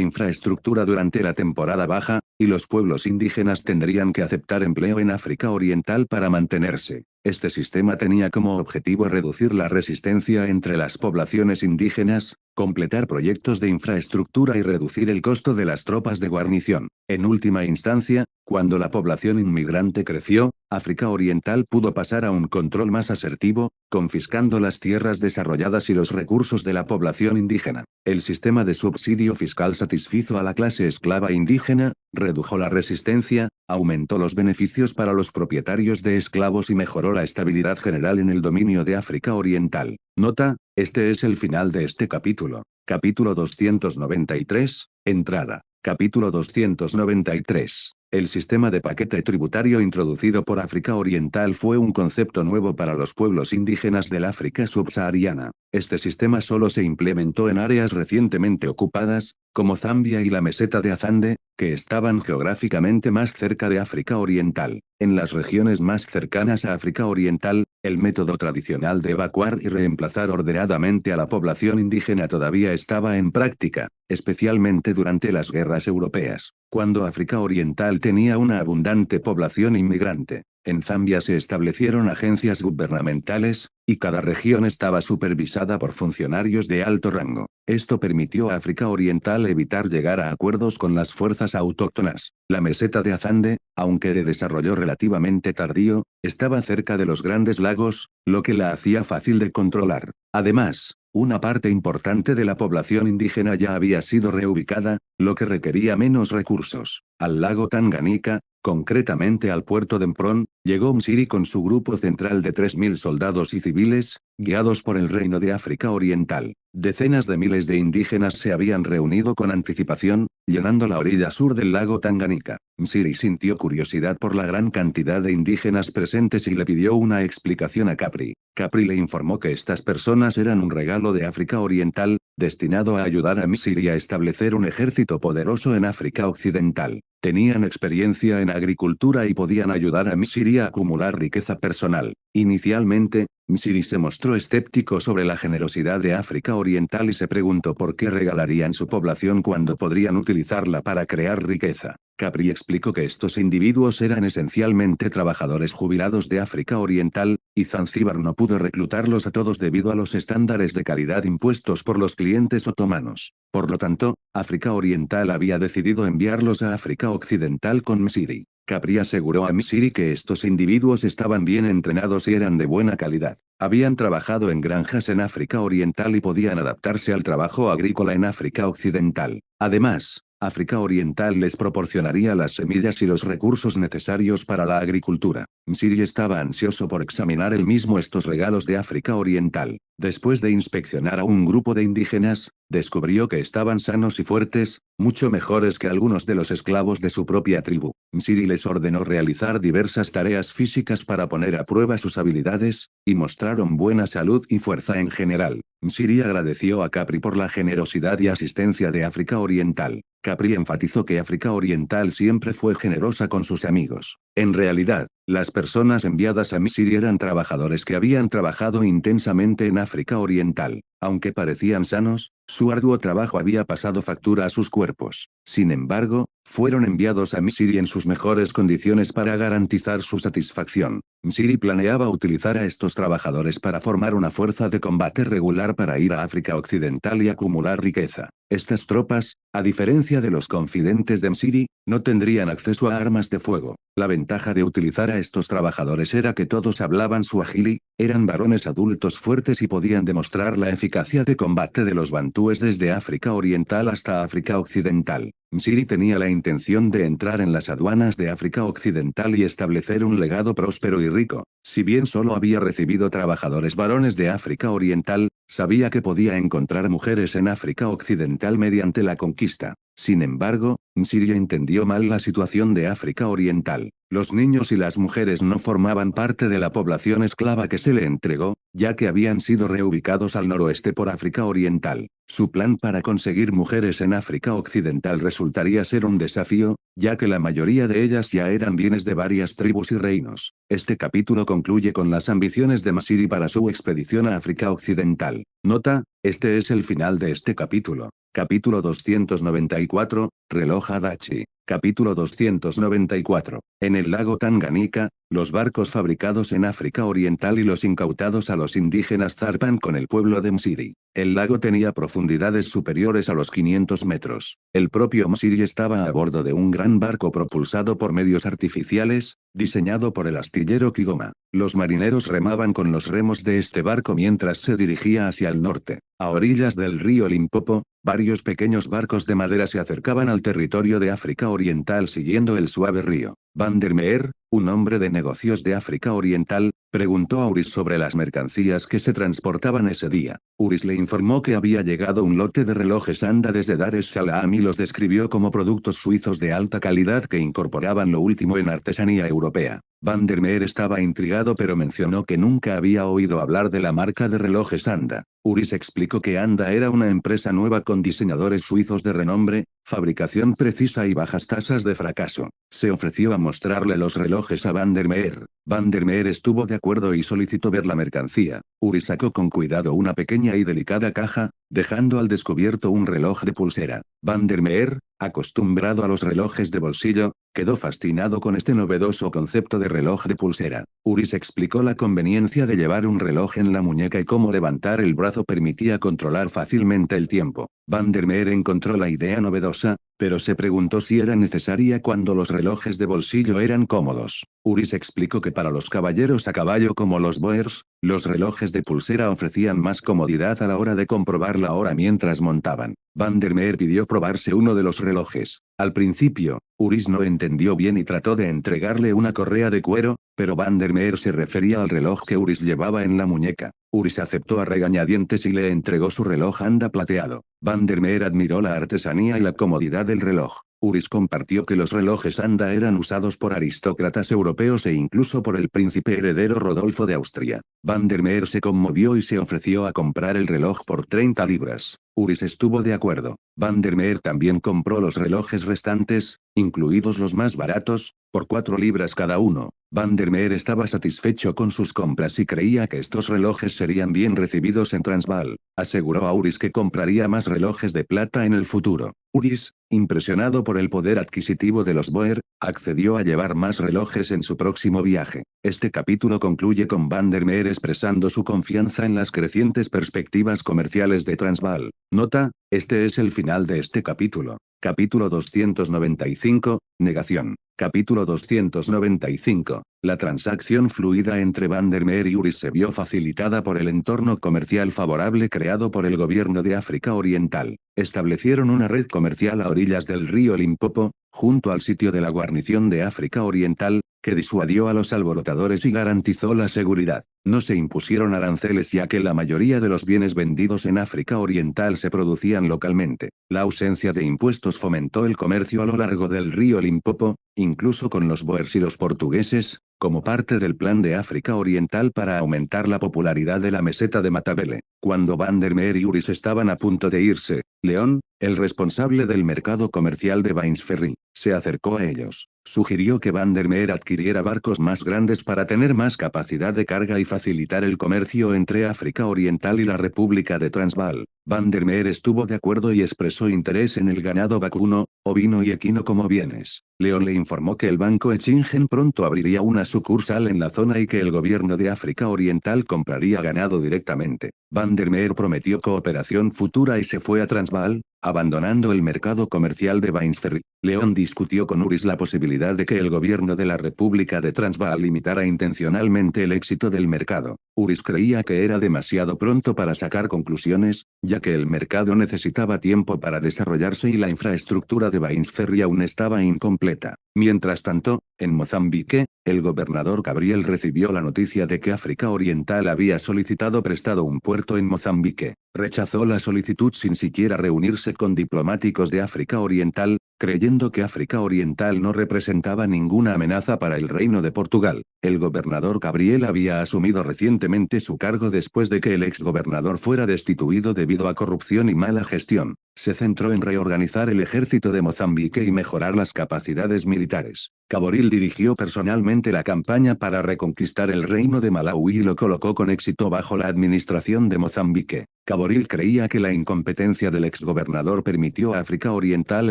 infraestructura durante la temporada baja, y los pueblos indígenas tendrían que aceptar empleo en África Oriental para mantenerse. Este sistema tenía como objetivo reducir la resistencia entre las poblaciones indígenas, completar proyectos de infraestructura y reducir el costo de las tropas de guarnición. En última instancia, cuando la población inmigrante creció, África Oriental pudo pasar a un control más asertivo, confiscando las tierras desarrolladas y los recursos de la población indígena. El sistema de subsidio fiscal satisfizo a la clase esclava indígena, redujo la resistencia, aumentó los beneficios para los propietarios de esclavos y mejoró la estabilidad general en el dominio de África Oriental. Nota, este es el final de este capítulo. Capítulo 293, entrada. Capítulo 293. El sistema de paquete tributario introducido por África Oriental fue un concepto nuevo para los pueblos indígenas del África subsahariana. Este sistema solo se implementó en áreas recientemente ocupadas, como Zambia y la meseta de Azande, que estaban geográficamente más cerca de África Oriental. En las regiones más cercanas a África Oriental, el método tradicional de evacuar y reemplazar ordenadamente a la población indígena todavía estaba en práctica, especialmente durante las guerras europeas, cuando África Oriental tenía una abundante población inmigrante. En Zambia se establecieron agencias gubernamentales, y cada región estaba supervisada por funcionarios de alto rango. Esto permitió a África Oriental evitar llegar a acuerdos con las fuerzas autóctonas. La meseta de Azande, aunque de desarrollo relativamente tardío, estaba cerca de los grandes lagos, lo que la hacía fácil de controlar. Además, una parte importante de la población indígena ya había sido reubicada, lo que requería menos recursos. Al lago Tanganica, concretamente al puerto de Mpron, llegó Msiri con su grupo central de 3.000 soldados y civiles, guiados por el Reino de África Oriental. Decenas de miles de indígenas se habían reunido con anticipación, llenando la orilla sur del lago Tanganica. Msiri sintió curiosidad por la gran cantidad de indígenas presentes y le pidió una explicación a Capri. Capri le informó que estas personas eran un regalo de África Oriental, destinado a ayudar a Msiri a establecer un ejército poderoso en África Occidental. Tenían experiencia en agricultura y podían ayudar a Msiri a acumular riqueza personal. Inicialmente, Msiri se mostró escéptico sobre la generosidad de África Oriental y se preguntó por qué regalarían su población cuando podrían utilizarla para crear riqueza. Capri explicó que estos individuos eran esencialmente trabajadores jubilados de África Oriental, y Zanzíbar no pudo reclutarlos a todos debido a los estándares de calidad impuestos por los clientes otomanos. Por lo tanto, África Oriental había decidido enviarlos a África Occidental con Msiri. Capri aseguró a Msiri que estos individuos estaban bien entrenados y eran de buena calidad. Habían trabajado en granjas en África Oriental y podían adaptarse al trabajo agrícola en África Occidental. Además, África Oriental les proporcionaría las semillas y los recursos necesarios para la agricultura. Msiri estaba ansioso por examinar él mismo estos regalos de África Oriental. Después de inspeccionar a un grupo de indígenas, descubrió que estaban sanos y fuertes, mucho mejores que algunos de los esclavos de su propia tribu. Msiri les ordenó realizar diversas tareas físicas para poner a prueba sus habilidades, y mostraron buena salud y fuerza en general. Msiri agradeció a Capri por la generosidad y asistencia de África Oriental. Capri enfatizó que África Oriental siempre fue generosa con sus amigos. En realidad, las personas enviadas a Msiri eran trabajadores que habían trabajado intensamente en África Oriental. Aunque parecían sanos, su arduo trabajo había pasado factura a sus cuerpos. Sin embargo, fueron enviados a Msiri en sus mejores condiciones para garantizar su satisfacción. Msiri planeaba utilizar a estos trabajadores para formar una fuerza de combate regular para ir a África Occidental y acumular riqueza. Estas tropas, a diferencia de los confidentes de Msiri, no tendrían acceso a armas de fuego. La ventaja de utilizar a estos trabajadores era que todos hablaban suajili, eran varones adultos fuertes y podían demostrar la eficacia de combate de los bantúes desde África Oriental hasta África Occidental. Msiri tenía la intención de entrar en las aduanas de África Occidental y establecer un legado próspero y rico. Si bien solo había recibido trabajadores varones de África Oriental, sabía que podía encontrar mujeres en África Occidental mediante la conquista. Sin embargo, Msiri entendió mal la situación de África Oriental. Los niños y las mujeres no formaban parte de la población esclava que se le entregó, ya que habían sido reubicados al noroeste por África Oriental. Su plan para conseguir mujeres en África Occidental resultaría ser un desafío, ya que la mayoría de ellas ya eran bienes de varias tribus y reinos. Este capítulo concluye con las ambiciones de Msiri para su expedición a África Occidental. Nota, este es el final de este capítulo. Capítulo 294, Reloj Adachi. Capítulo 294. En el lago Tanganica, los barcos fabricados en África Oriental y los incautados a los indígenas zarpan con el pueblo de Msiri. El lago tenía profundidades superiores a los 500 metros. El propio Msiri estaba a bordo de un gran barco propulsado por medios artificiales, diseñado por el astillero Kigoma. Los marineros remaban con los remos de este barco mientras se dirigía hacia el norte. A orillas del río Limpopo, varios pequeños barcos de madera se acercaban al territorio de África Oriental siguiendo el suave río. Van der Meer, un hombre de negocios de África Oriental, preguntó a Uris sobre las mercancías que se transportaban ese día. Uris le informó que había llegado un lote de relojes Anda desde Dar es Salaam y los describió como productos suizos de alta calidad que incorporaban lo último en artesanía europea. Van der Meer estaba intrigado pero mencionó que nunca había oído hablar de la marca de relojes Anda. Uris explicó que Anda era una empresa nueva con diseñadores suizos de renombre, fabricación precisa y bajas tasas de fracaso. Se ofreció a mostrarle los relojes a Van der Meer. Van der Meer estuvo de acuerdo y solicitó ver la mercancía. Uris sacó con cuidado una pequeña y delicada caja, dejando al descubierto un reloj de pulsera. Van der Meer, acostumbrado a los relojes de bolsillo, quedó fascinado con este novedoso concepto de reloj de pulsera. Uris explicó la conveniencia de llevar un reloj en la muñeca y cómo levantar el brazo permitía controlar fácilmente el tiempo. Van der Meer encontró la idea novedosa, pero se preguntó si era necesaria cuando los relojes de bolsillo eran cómodos. Uris explicó que para los caballeros a caballo como los Boers, los relojes de pulsera ofrecían más comodidad a la hora de comprobar la hora mientras montaban. Van der Meer pidió probarse uno de los relojes. Al principio, Uris no entendió bien y trató de entregarle una correa de cuero, pero Van der Meer se refería al reloj que Uris llevaba en la muñeca. Uris aceptó a regañadientes y le entregó su reloj Anda plateado. Van der Meer admiró la artesanía y la comodidad del reloj. Uris compartió que los relojes Anda eran usados por aristócratas europeos e incluso por el príncipe heredero Rodolfo de Austria. Van der Meer se conmovió y se ofreció a comprar el reloj por 30 libras. Uris estuvo de acuerdo. Van der Meer también compró los relojes restantes, incluidos los más baratos, por 4 libras cada uno. Van der Meer estaba satisfecho con sus compras y creía que estos relojes serían bien recibidos en Transvaal. Aseguró a Uris que compraría más relojes de plata en el futuro. Uris, impresionado por el poder adquisitivo de los Boer, accedió a llevar más relojes en su próximo viaje. Este capítulo concluye con Van der Meer expresando su confianza en las crecientes perspectivas comerciales de Transvaal. Nota, este es el final de este capítulo. Capítulo 295, negación. Capítulo 295. La transacción fluida entre Van der Meer y Uris se vio facilitada por el entorno comercial favorable creado por el gobierno de África Oriental. Establecieron una red comercial a orillas del río Limpopo, junto al sitio de la guarnición de África Oriental, que disuadió a los alborotadores y garantizó la seguridad. No se impusieron aranceles ya que la mayoría de los bienes vendidos en África Oriental se producían localmente. La ausencia de impuestos fomentó el comercio a lo largo del río Limpopo, incluso con los boers y los portugueses, como parte del plan de África Oriental para aumentar la popularidad de la meseta de Matabele. Cuando Van der Meer y Uris estaban a punto de irse, León, el responsable del mercado comercial de Weinsferry, se acercó a ellos. Sugirió que Van der Meer adquiriera barcos más grandes para tener más capacidad de carga y facilitar el comercio entre África Oriental y la República de Transvaal. Van der Meer estuvo de acuerdo y expresó interés en el ganado vacuno, ovino y equino como bienes. León le informó que el Banco Echingen pronto abriría una sucursal en la zona y que el gobierno de África Oriental compraría ganado directamente. Van der Meer prometió cooperación futura y se fue a Transvaal, abandonando el mercado comercial de Weinsferry. León discutió con Uris la posibilidad de que el gobierno de la República de Transvaal limitara intencionalmente el éxito del mercado. Uris creía que era demasiado pronto para sacar conclusiones, ya que el mercado necesitaba tiempo para desarrollarse y la infraestructura de Weinsferry aún estaba incompleta. Mientras tanto, en Mozambique, el gobernador Gabriel recibió la noticia de que África Oriental había solicitado prestado un puerto en Mozambique. Rechazó la solicitud sin siquiera reunirse con diplomáticos de África Oriental, creyendo que África Oriental no representaba ninguna amenaza para el reino de Portugal. El gobernador Gabriel había asumido recientemente su cargo después de que el exgobernador fuera destituido debido a corrupción y mala gestión. Se centró en reorganizar el ejército de Mozambique y mejorar las capacidades militares. Gabriel dirigió personalmente la campaña para reconquistar el reino de Malawi y lo colocó con éxito bajo la administración de Mozambique. Gabriel creía que la incompetencia del exgobernador permitió a África Oriental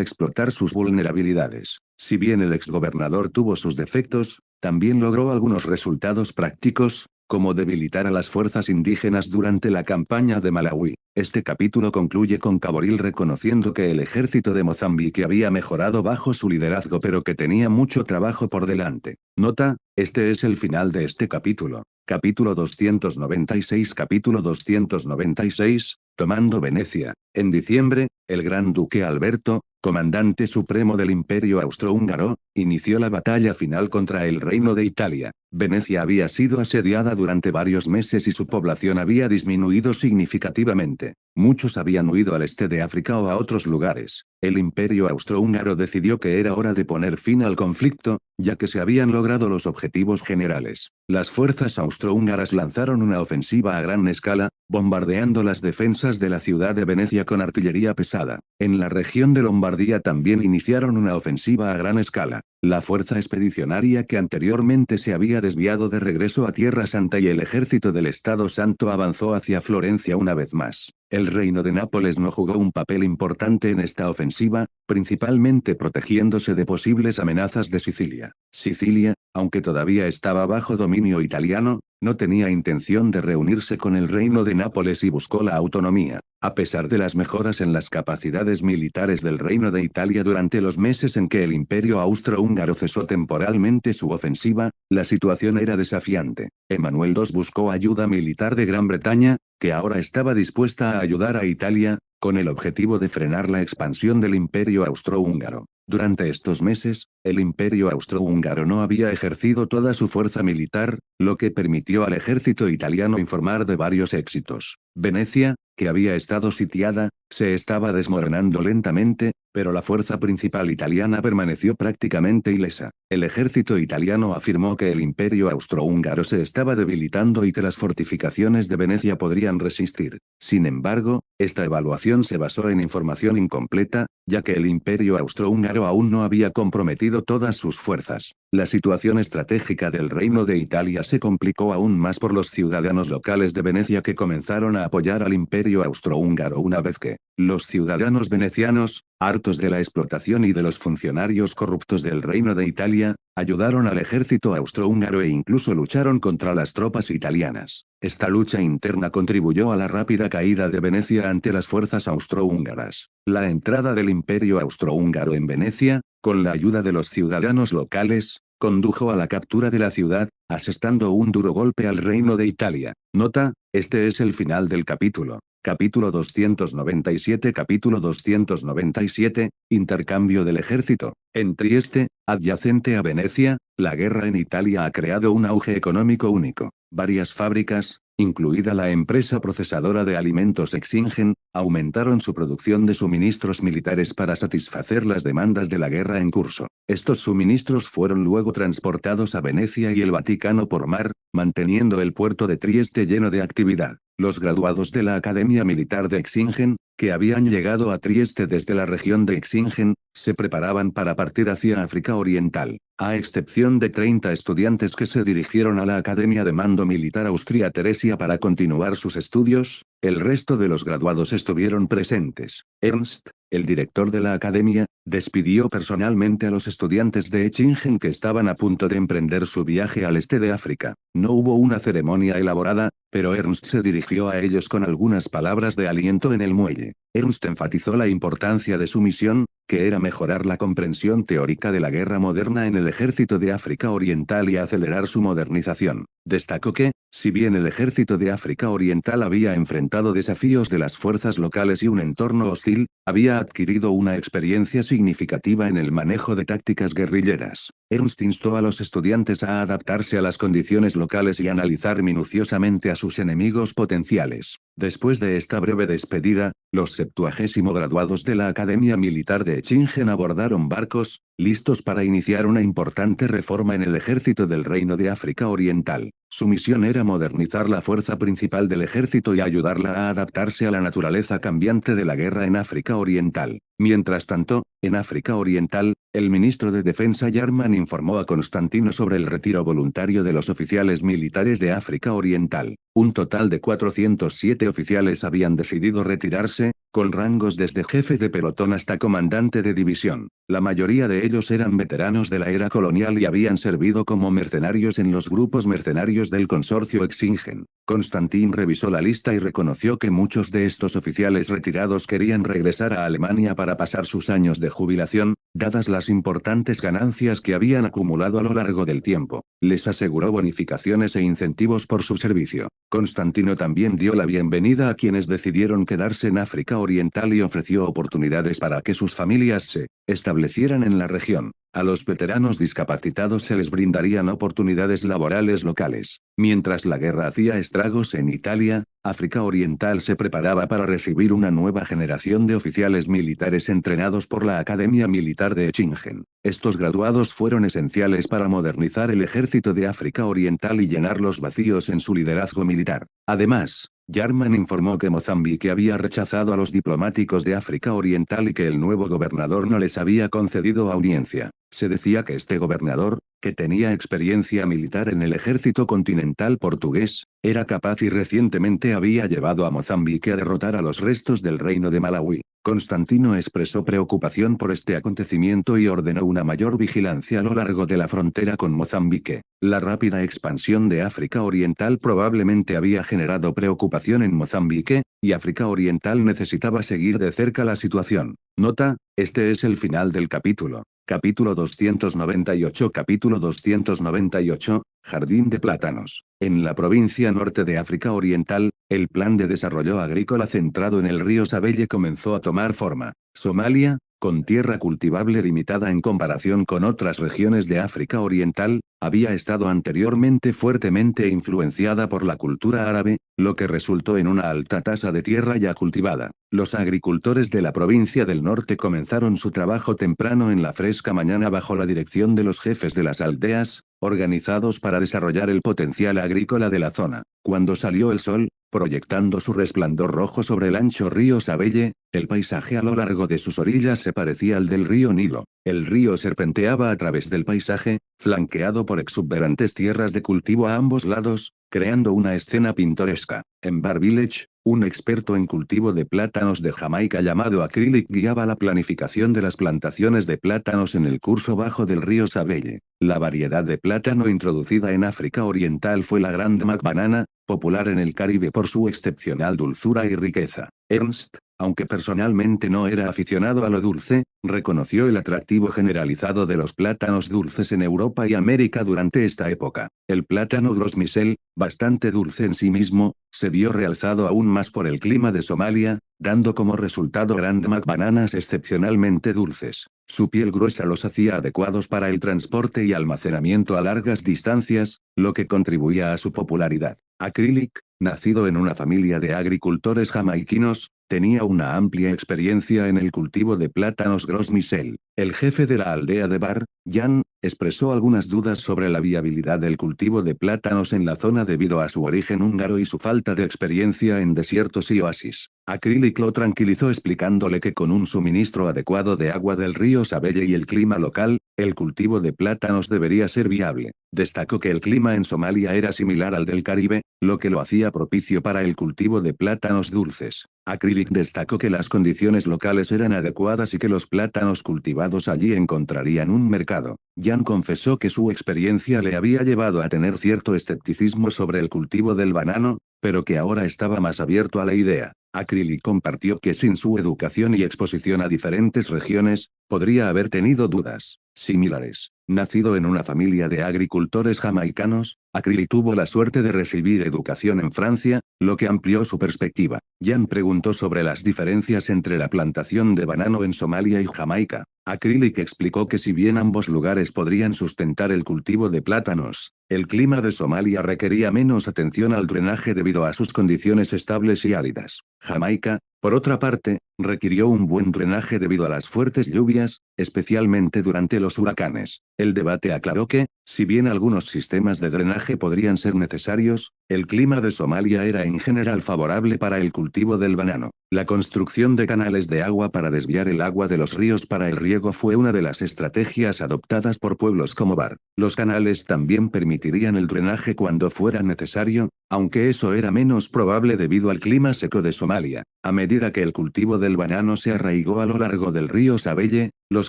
explotar sus vulnerabilidades. Si bien el exgobernador tuvo sus defectos, también logró algunos resultados prácticos, como debilitar a las fuerzas indígenas durante la campaña de Malawi. Este capítulo concluye con Gabriel reconociendo que el ejército de Mozambique había mejorado bajo su liderazgo pero que tenía mucho trabajo por delante. Nota, este es el final de este capítulo. Capítulo 296. Capítulo 296, tomando Venecia. En diciembre, el gran duque Alberto, comandante supremo del Imperio Austrohúngaro, inició la batalla final contra el Reino de Italia. Venecia había sido asediada durante varios meses y su población había disminuido significativamente. Muchos habían huido al este de África o a otros lugares. El Imperio Austrohúngaro decidió que era hora de poner fin al conflicto, ya que se habían logrado los objetivos generales. Las fuerzas austrohúngaras lanzaron una ofensiva a gran escala, bombardeando las defensas de la ciudad de Venecia con artillería pesada. En la región de Lombardía también iniciaron una ofensiva a gran escala. La fuerza expedicionaria que anteriormente se había desviado de regreso a Tierra Santa y el ejército del Estado Santo avanzó hacia Florencia una vez más. El reino de Nápoles no jugó un papel importante en esta ofensiva, principalmente protegiéndose de posibles amenazas de Sicilia. Sicilia, aunque todavía estaba bajo dominio italiano, no tenía intención de reunirse con el reino de Nápoles y buscó la autonomía. A pesar de las mejoras en las capacidades militares del Reino de Italia durante los meses en que el Imperio Austrohúngaro cesó temporalmente su ofensiva, la situación era desafiante. Emmanuel II buscó ayuda militar de Gran Bretaña, que ahora estaba dispuesta a ayudar a Italia, con el objetivo de frenar la expansión del Imperio Austrohúngaro. Durante estos meses, el Imperio Austrohúngaro no había ejercido toda su fuerza militar, lo que permitió al ejército italiano informar de varios éxitos. Venecia, que había estado sitiada, se estaba desmoronando lentamente, pero la fuerza principal italiana permaneció prácticamente ilesa. El ejército italiano afirmó que el Imperio Austrohúngaro se estaba debilitando y que las fortificaciones de Venecia podrían resistir. Sin embargo, esta evaluación se basó en información incompleta, ya que el Imperio Austrohúngaro aún no había comprometido todas sus fuerzas. La situación estratégica del Reino de Italia se complicó aún más por los ciudadanos locales de Venecia que comenzaron a apoyar al Imperio Austrohúngaro una vez que los ciudadanos venecianos, hartos de la explotación y de los funcionarios corruptos del Reino de Italia, ayudaron al ejército austrohúngaro e incluso lucharon contra las tropas italianas. Esta lucha interna contribuyó a la rápida caída de Venecia ante las fuerzas austrohúngaras. La entrada del Imperio Austrohúngaro en Venecia, con la ayuda de los ciudadanos locales, condujo a la captura de la ciudad, asestando un duro golpe al Reino de Italia. Nota, este es el final del capítulo. Capítulo 297. Capítulo 297, intercambio del ejército. En Trieste, adyacente a Venecia, la guerra en Italia ha creado un auge económico único. Varias fábricas, incluida la empresa procesadora de alimentos Exingen, aumentaron su producción de suministros militares para satisfacer las demandas de la guerra en curso. Estos suministros fueron luego transportados a Venecia y el Vaticano por mar, manteniendo el puerto de Trieste lleno de actividad. Los graduados de la Academia Militar de Exingen, que habían llegado a Trieste desde la región de Exingen, se preparaban para partir hacia África Oriental. A excepción de 30 estudiantes que se dirigieron a la Academia de Mando Militar Austria Teresia para continuar sus estudios, el resto de los graduados estuvieron presentes. Ernst, el director de la academia, despidió personalmente a los estudiantes de Exingen que estaban a punto de emprender su viaje al este de África. No hubo una ceremonia elaborada, pero Ernst se dirigió a ellos con algunas palabras de aliento en el muelle. Ernst enfatizó la importancia de su misión, que era mejorar la comprensión teórica de la guerra moderna en el ejército de África Oriental y acelerar su modernización. Destacó que, si bien el ejército de África Oriental había enfrentado desafíos de las fuerzas locales y un entorno hostil, había adquirido una experiencia significativa en el manejo de tácticas guerrilleras. Ernst instó a los estudiantes a adaptarse a las condiciones locales y analizar minuciosamente a sus enemigos potenciales. Después de esta breve despedida, los 70 graduados de la Academia Militar de Exingen abordaron barcos, listos para iniciar una importante reforma en el ejército del Reino de África Oriental. Su misión era modernizar la fuerza principal del ejército y ayudarla a adaptarse a la naturaleza cambiante de la guerra en África Oriental. Mientras tanto, en África Oriental, el ministro de Defensa Jarman informó a Constantino sobre el retiro voluntario de los oficiales militares de África Oriental. Un total de 407 oficiales habían decidido retirarse, con rangos desde jefe de pelotón hasta comandante de división. La mayoría de ellos eran veteranos de la era colonial y habían servido como mercenarios en los grupos mercenarios del consorcio Exingen. Constantin revisó la lista y reconoció que muchos de estos oficiales retirados querían regresar a Alemania para pasar sus años de jubilación, dadas las importantes ganancias que habían acumulado a lo largo del tiempo. Les aseguró bonificaciones e incentivos por su servicio. Constantino también dio la bienvenida a quienes decidieron quedarse en África Oriental y ofreció oportunidades para que sus familias se establecieran en la región. A los veteranos discapacitados se les brindarían oportunidades laborales locales. Mientras la guerra hacía estragos en Italia, África Oriental se preparaba para recibir una nueva generación de oficiales militares entrenados por la Academia Militar de Echingen. Estos graduados fueron esenciales para modernizar el ejército de África Oriental y llenar los vacíos en su liderazgo militar. Además, Jarman informó que Mozambique había rechazado a los diplomáticos de África Oriental y que el nuevo gobernador no les había concedido audiencia. Se decía que este gobernador, que tenía experiencia militar en el ejército continental portugués, era capaz y recientemente había llevado a Mozambique a derrotar a los restos del reino de Malawi. Constantino expresó preocupación por este acontecimiento y ordenó una mayor vigilancia a lo largo de la frontera con Mozambique. La rápida expansión de África Oriental probablemente había generado preocupación en Mozambique, y África Oriental necesitaba seguir de cerca la situación. Nota, este es el final del capítulo. Capítulo 298. Capítulo 298, Jardín de Plátanos. En la provincia norte de África Oriental, el plan de desarrollo agrícola centrado en el río Sabelle comenzó a tomar forma. Somalia, con tierra cultivable limitada en comparación con otras regiones de África Oriental, había estado anteriormente fuertemente influenciada por la cultura árabe, lo que resultó en una alta tasa de tierra ya cultivada. Los agricultores de la provincia del norte comenzaron su trabajo temprano en la fresca mañana bajo la dirección de los jefes de las aldeas, organizados para desarrollar el potencial agrícola de la zona. Cuando salió el sol, proyectando su resplandor rojo sobre el ancho río Sabelle, el paisaje a lo largo de sus orillas se parecía al del río Nilo. El río serpenteaba a través del paisaje, flanqueado por exuberantes tierras de cultivo a ambos lados, creando una escena pintoresca. En Bar Village, un experto en cultivo de plátanos de Jamaica llamado Acrylic guiaba la planificación de las plantaciones de plátanos en el curso bajo del río Sabelle. La variedad de plátano introducida en África Oriental fue la Grand Mac Banana, popular en el Caribe por su excepcional dulzura y riqueza. Ernst, aunque personalmente no era aficionado a lo dulce, reconoció el atractivo generalizado de los plátanos dulces en Europa y América durante esta época. El plátano Gros Michel, bastante dulce en sí mismo, se vio realzado aún más por el clima de Somalia, dando como resultado Grand Mac bananas excepcionalmente dulces. Su piel gruesa los hacía adecuados para el transporte y almacenamiento a largas distancias, lo que contribuía a su popularidad. Acrylic, nacido en una familia de agricultores jamaiquinos, tenía una amplia experiencia en el cultivo de plátanos Gros Michel. El jefe de la aldea de Bar, Jan, expresó algunas dudas sobre la viabilidad del cultivo de plátanos en la zona debido a su origen húngaro y su falta de experiencia en desiertos y oasis. Acrylic lo tranquilizó explicándole que con un suministro adecuado de agua del río Sabelle y el clima local, el cultivo de plátanos debería ser viable. Destacó que el clima en Somalia era similar al del Caribe, lo que lo hacía propicio para el cultivo de plátanos dulces. Acrylic destacó que las condiciones locales eran adecuadas y que los plátanos cultivados allí encontrarían un mercado. Jan confesó que su experiencia le había llevado a tener cierto escepticismo sobre el cultivo del banano, pero que ahora estaba más abierto a la idea. Acrylic compartió que sin su educación y exposición a diferentes regiones, podría haber tenido dudas similares. Nacido en una familia de agricultores jamaicanos, Acrylic tuvo la suerte de recibir educación en Francia, lo que amplió su perspectiva. Jan preguntó sobre las diferencias entre la plantación de banano en Somalia y Jamaica. Acrylic explicó que si bien ambos lugares podrían sustentar el cultivo de plátanos, el clima de Somalia requería menos atención al drenaje debido a sus condiciones estables y áridas. Jamaica, por otra parte, requirió un buen drenaje debido a las fuertes lluvias, especialmente durante los huracanes. El debate aclaró que, si bien algunos sistemas de drenaje podrían ser necesarios, el clima de Somalia era en general favorable para el cultivo del banano. La construcción de canales de agua para desviar el agua de los ríos para el riego fue una de las estrategias adoptadas por pueblos como Bar. Los canales también permitirían el drenaje cuando fuera necesario, aunque eso era menos probable debido al clima seco de Somalia. A medida que el cultivo del banano se arraigó a lo largo del río Sabelle, los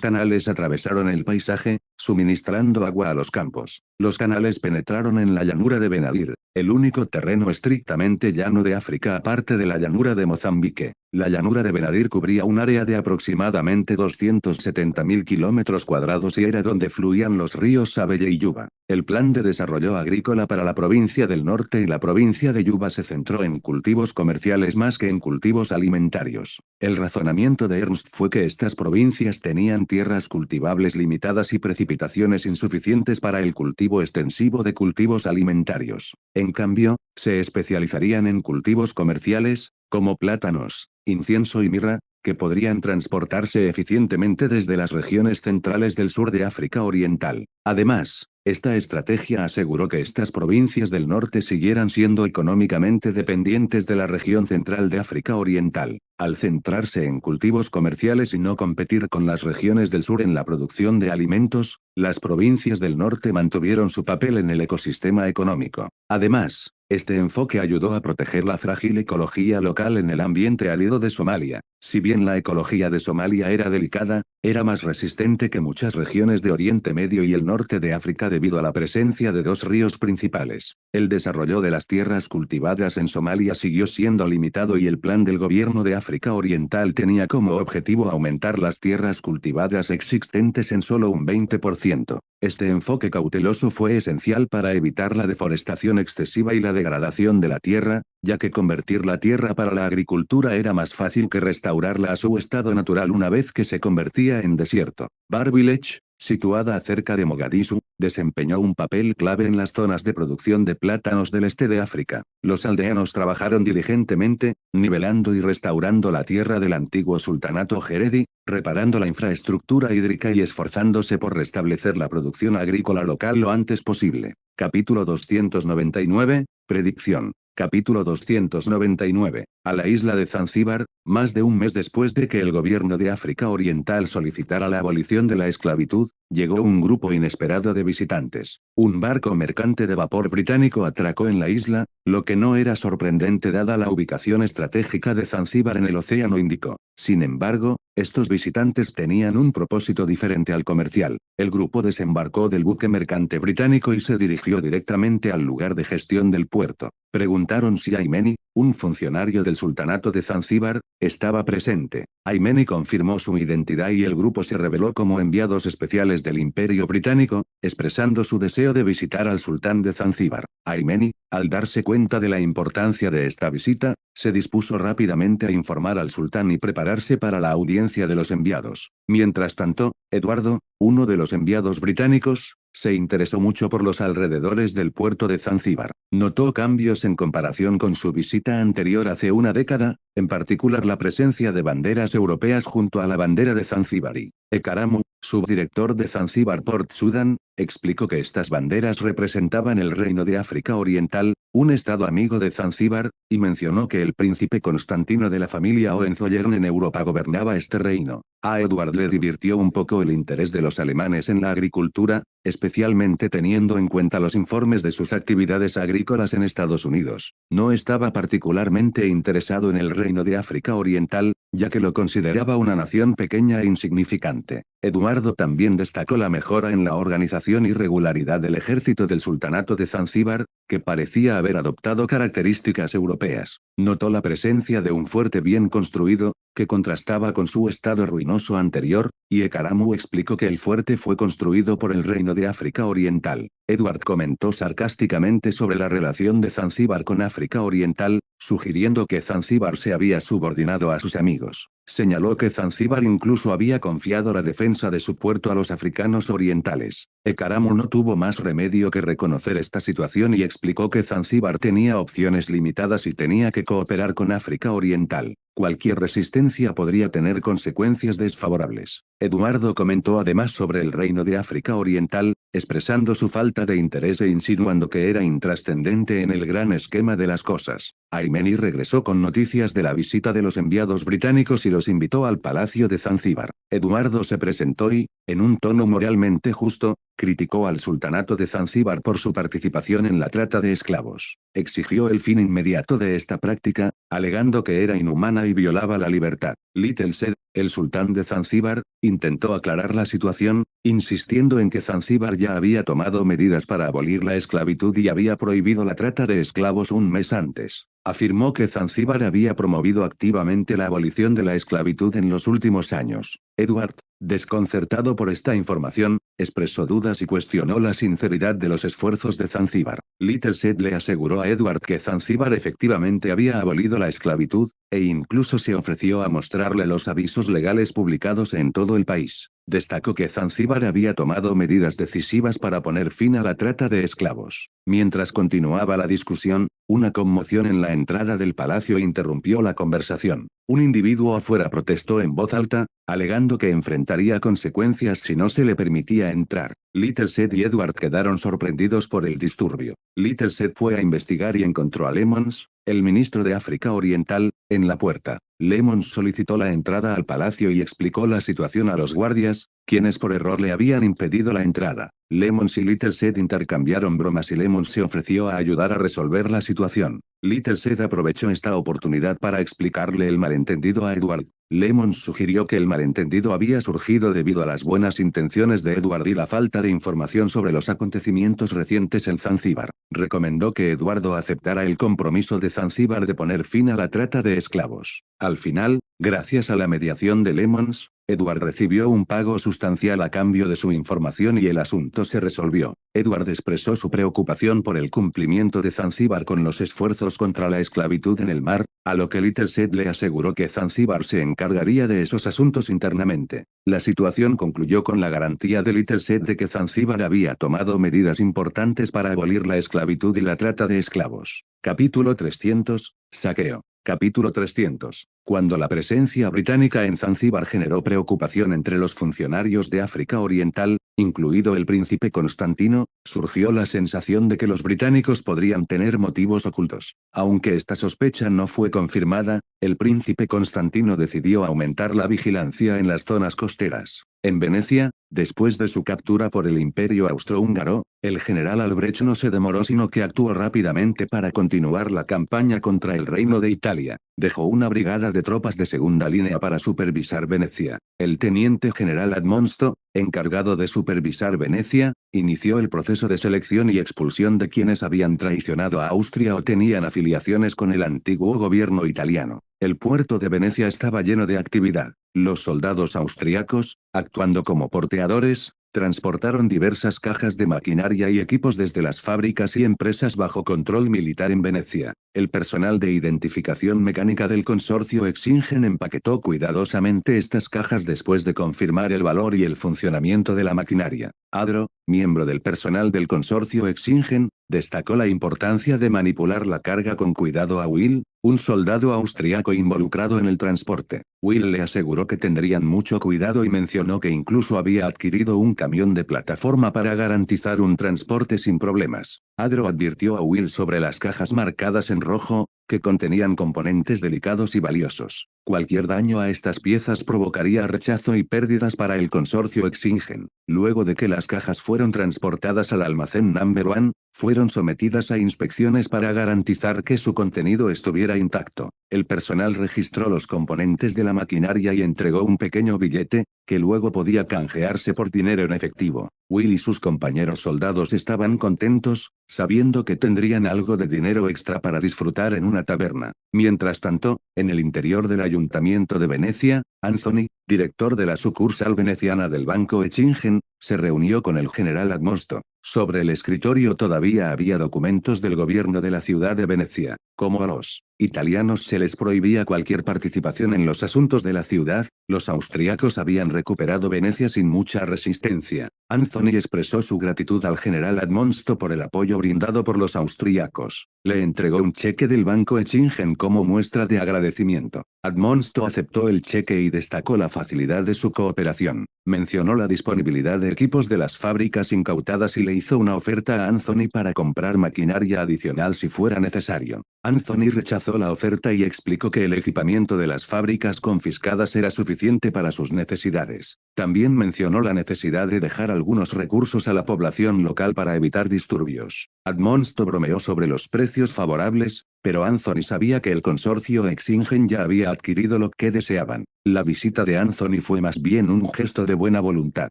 canales atravesaron el paisaje, suministrando agua a los campos. Los canales penetraron en la llanura de Benadir, el único terreno estrictamente llano de África aparte de la llanura de Mozambique. La llanura de Benadir cubría un área de aproximadamente 270.000 kilómetros cuadrados y era donde fluían los ríos Sabelle y Yuba. El plan de desarrollo agrícola para la provincia del norte y la provincia de Yuba se centró en cultivos comerciales más que en cultivos alimentarios. El razonamiento de Ernst fue que estas provincias tenían tierras cultivables limitadas y precipitaciones insuficientes para el cultivo extensivo de cultivos alimentarios. En cambio, se especializarían en cultivos comerciales, como plátanos, incienso y mirra, que podrían transportarse eficientemente desde las regiones centrales del sur de África Oriental. Además, esta estrategia aseguró que estas provincias del norte siguieran siendo económicamente dependientes de la región central de África Oriental. Al centrarse en cultivos comerciales y no competir con las regiones del sur en la producción de alimentos, las provincias del norte mantuvieron su papel en el ecosistema económico. Además, este enfoque ayudó a proteger la frágil ecología local en el ambiente árido de Somalia. Si bien la ecología de Somalia era delicada, era más resistente que muchas regiones de Oriente Medio y el norte de África debido a la presencia de dos ríos principales. El desarrollo de las tierras cultivadas en Somalia siguió siendo limitado y el plan del gobierno de África Oriental tenía como objetivo aumentar las tierras cultivadas existentes en solo un 20%. Este enfoque cauteloso fue esencial para evitar la deforestación excesiva y la degradación de la tierra, ya que convertir la tierra para la agricultura era más fácil que restaurarla a su estado natural una vez que se convertía en desierto. Bar Village, situada cerca de Mogadishu, desempeñó un papel clave en las zonas de producción de plátanos del este de África. Los aldeanos trabajaron diligentemente, nivelando y restaurando la tierra del antiguo sultanato Jeredi, reparando la infraestructura hídrica y esforzándose por restablecer la producción agrícola local lo antes posible. Capítulo 299, Predicción. Capítulo 299. A la isla de Zanzíbar, más de un mes después de que el gobierno de África Oriental solicitara la abolición de la esclavitud, llegó un grupo inesperado de visitantes. Un barco mercante de vapor británico atracó en la isla, lo que no era sorprendente dada la ubicación estratégica de Zanzíbar en el Océano Índico. Sin embargo, estos visitantes tenían un propósito diferente al comercial. El grupo desembarcó del buque mercante británico y se dirigió directamente al lugar de gestión del puerto. Preguntaron si Aimeni, un funcionario del sultanato de Zanzíbar, estaba presente. Aimeni confirmó su identidad y el grupo se reveló como enviados especiales del Imperio Británico, expresando su deseo de visitar al sultán de Zanzíbar. Aimeni, al darse cuenta de la importancia de esta visita, se dispuso rápidamente a informar al sultán y prepararse para la audiencia de los enviados. Mientras tanto, Eduardo, uno de los enviados británicos, se interesó mucho por los alrededores del puerto de Zanzíbar. Notó cambios en comparación con su visita anterior hace una década, en particular la presencia de banderas europeas junto a la bandera de Zanzíbar. Ekaramu, subdirector de Zanzíbar Port Sudan, explicó que estas banderas representaban el Reino de África Oriental, un estado amigo de Zanzíbar, y mencionó que el príncipe Constantino de la familia Hohenzollern en Europa gobernaba este reino. A Edward le divirtió un poco el interés de los alemanes en la agricultura, especialmente teniendo en cuenta los informes de sus actividades agrícolas en Estados Unidos. No estaba particularmente interesado en el Reino de África Oriental, ya que lo consideraba una nación pequeña e insignificante. Eduardo también destacó la mejora en la organización y regularidad del ejército del sultanato de Zanzíbar, que parecía haber adoptado características europeas. Notó la presencia de un fuerte bien construido, que contrastaba con su estado ruinoso anterior, y Ekaramu explicó que el fuerte fue construido por el Reino de África Oriental. Edward comentó sarcásticamente sobre la relación de Zanzíbar con África Oriental, sugiriendo que Zanzíbar se había subordinado a sus amigos. Señaló que Zanzíbar incluso había confiado la defensa de su puerto a los africanos orientales. Ekaramu no tuvo más remedio que reconocer esta situación y explicó que Zanzíbar tenía opciones limitadas y tenía que cooperar con África Oriental. Cualquier resistencia podría tener consecuencias desfavorables. Eduardo comentó además sobre el reino de África Oriental, expresando su falta de interés e insinuando que era intrascendente en el gran esquema de las cosas. Aimeni regresó con noticias de la visita de los enviados británicos y los invitó al palacio de Zanzíbar. Eduardo se presentó y, en un tono moralmente justo, criticó al sultanato de Zanzíbar por su participación en la trata de esclavos. Exigió el fin inmediato de esta práctica, alegando que era inhumana y violaba la libertad. Little Said, el sultán de Zanzíbar, intentó aclarar la situación, insistiendo en que Zanzíbar ya había tomado medidas para abolir la esclavitud y había prohibido la trata de esclavos un mes antes. Afirmó que Zanzíbar había promovido activamente la abolición de la esclavitud en los últimos años. Edward, desconcertado por esta información, expresó dudas y cuestionó la sinceridad de los esfuerzos de Zanzíbar. Little Said le aseguró a Edward que Zanzíbar efectivamente había abolido la esclavitud, e incluso se ofreció a mostrarle los avisos legales publicados en todo el país. Destacó que Zanzíbar había tomado medidas decisivas para poner fin a la trata de esclavos. Mientras continuaba la discusión, una conmoción en la entrada del palacio interrumpió la conversación. Un individuo afuera protestó en voz alta, alegando que enfrentaría consecuencias si no se le permitía entrar. Little Said y Edward quedaron sorprendidos por el disturbio. Little Said fue a investigar y encontró a Lemons, el ministro de África Oriental, en la puerta. Lemons solicitó la entrada al palacio y explicó la situación a los guardias, quienes por error le habían impedido la entrada. Lemons y Little Said intercambiaron bromas y Lemons se ofreció a ayudar a resolver la situación. Little Said aprovechó esta oportunidad para explicarle el malentendido a Edward. Lemons sugirió que el malentendido había surgido debido a las buenas intenciones de Edward y la falta de información sobre los acontecimientos recientes en Zanzíbar. Recomendó que Eduardo aceptara el compromiso de Zanzíbar de poner fin a la trata de esclavos. Al final, gracias a la mediación de Lemons, Edward recibió un pago sustancial a cambio de su información y el asunto se resolvió. Edward expresó su preocupación por el cumplimiento de Zanzíbar con los esfuerzos contra la esclavitud en el mar, a lo que Little Said le aseguró que Zanzíbar se encargaría de esos asuntos internamente. La situación concluyó con la garantía de Little Said de que Zanzíbar había tomado medidas importantes para abolir la esclavitud y la trata de esclavos. Capítulo 300, Saqueo. Capítulo 300. Cuando la presencia británica en Zanzíbar generó preocupación entre los funcionarios de África Oriental, incluido el príncipe Constantino, surgió la sensación de que los británicos podrían tener motivos ocultos. Aunque esta sospecha no fue confirmada, el príncipe Constantino decidió aumentar la vigilancia en las zonas costeras. En Venecia, después de su captura por el Imperio Austrohúngaro, el general Albrecht no se demoró sino que actuó rápidamente para continuar la campaña contra el Reino de Italia. Dejó una brigada de tropas de segunda línea para supervisar Venecia. El teniente general Admonsto, encargado de supervisar Venecia, inició el proceso de selección y expulsión de quienes habían traicionado a Austria o tenían afiliaciones con el antiguo gobierno italiano. El puerto de Venecia estaba lleno de actividad. Los soldados austriacos, actuando como porteadores, transportaron diversas cajas de maquinaria y equipos desde las fábricas y empresas bajo control militar en Venecia. El personal de identificación mecánica del consorcio Exingen empaquetó cuidadosamente estas cajas después de confirmar el valor y el funcionamiento de la maquinaria. Adro, miembro del personal del consorcio Exingen, destacó la importancia de manipular la carga con cuidado a Will, un soldado austriaco involucrado en el transporte. Will le aseguró que tendrían mucho cuidado y mencionó que incluso había adquirido un camión de plataforma para garantizar un transporte sin problemas. Adro advirtió a Will sobre las cajas marcadas en rojo, que contenían componentes delicados y valiosos. Cualquier daño a estas piezas provocaría rechazo y pérdidas para el consorcio Exingen. Luego de que las cajas fueron transportadas al almacén Number One, fueron sometidas a inspecciones para garantizar que su contenido estuviera intacto. El personal registró los componentes de la maquinaria y entregó un pequeño billete, que luego podía canjearse por dinero en efectivo. Will y sus compañeros soldados estaban contentos, sabiendo que tendrían algo de dinero extra para disfrutar en una taberna. Mientras tanto, en el interior del Ayuntamiento de Venecia, Anthony, director de la sucursal veneciana del Banco Exingen, se reunió con el general Admosto. Sobre el escritorio todavía había documentos del gobierno de la ciudad de Venecia, como los italianos se les prohibía cualquier participación en los asuntos de la ciudad, los austriacos habían recuperado Venecia sin mucha resistencia. Anthony expresó su gratitud al general Admonsto por el apoyo brindado por los austriacos. Le entregó un cheque del banco Etchingen como muestra de agradecimiento. Admonsto aceptó el cheque y destacó la facilidad de su cooperación. Mencionó la disponibilidad de equipos de las fábricas incautadas y le hizo una oferta a Anthony para comprar maquinaria adicional si fuera necesario. Anthony rechazó la oferta y explicó que el equipamiento de las fábricas confiscadas era suficiente para sus necesidades. También mencionó la necesidad de dejar algunos recursos a la población local para evitar disturbios. Admonsto bromeó sobre los precios favorables, pero Anthony sabía que el consorcio Exingen ya había adquirido lo que deseaban. La visita de Anthony fue más bien un gesto de buena voluntad.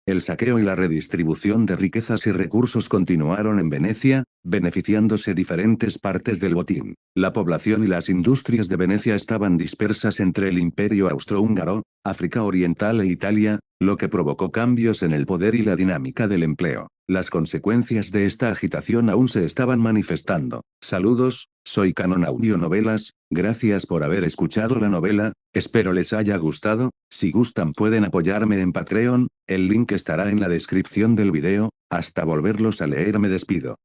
El saqueo y la redistribución de riquezas y recursos continuaron en Venecia, beneficiándose diferentes partes del botín. La población y las industrias de Venecia estaban dispersas entre el Imperio Austrohúngaro, África Oriental e Italia, lo que provocó cambios en el poder y la dinámica del empleo. Las consecuencias de esta agitación aún se estaban manifestando. Saludos, soy Canon Audio Novelas, gracias por haber escuchado la novela, espero les haya gustado, si gustan pueden apoyarme en Patreon, el link estará en la descripción del video, hasta volverlos a leer me despido.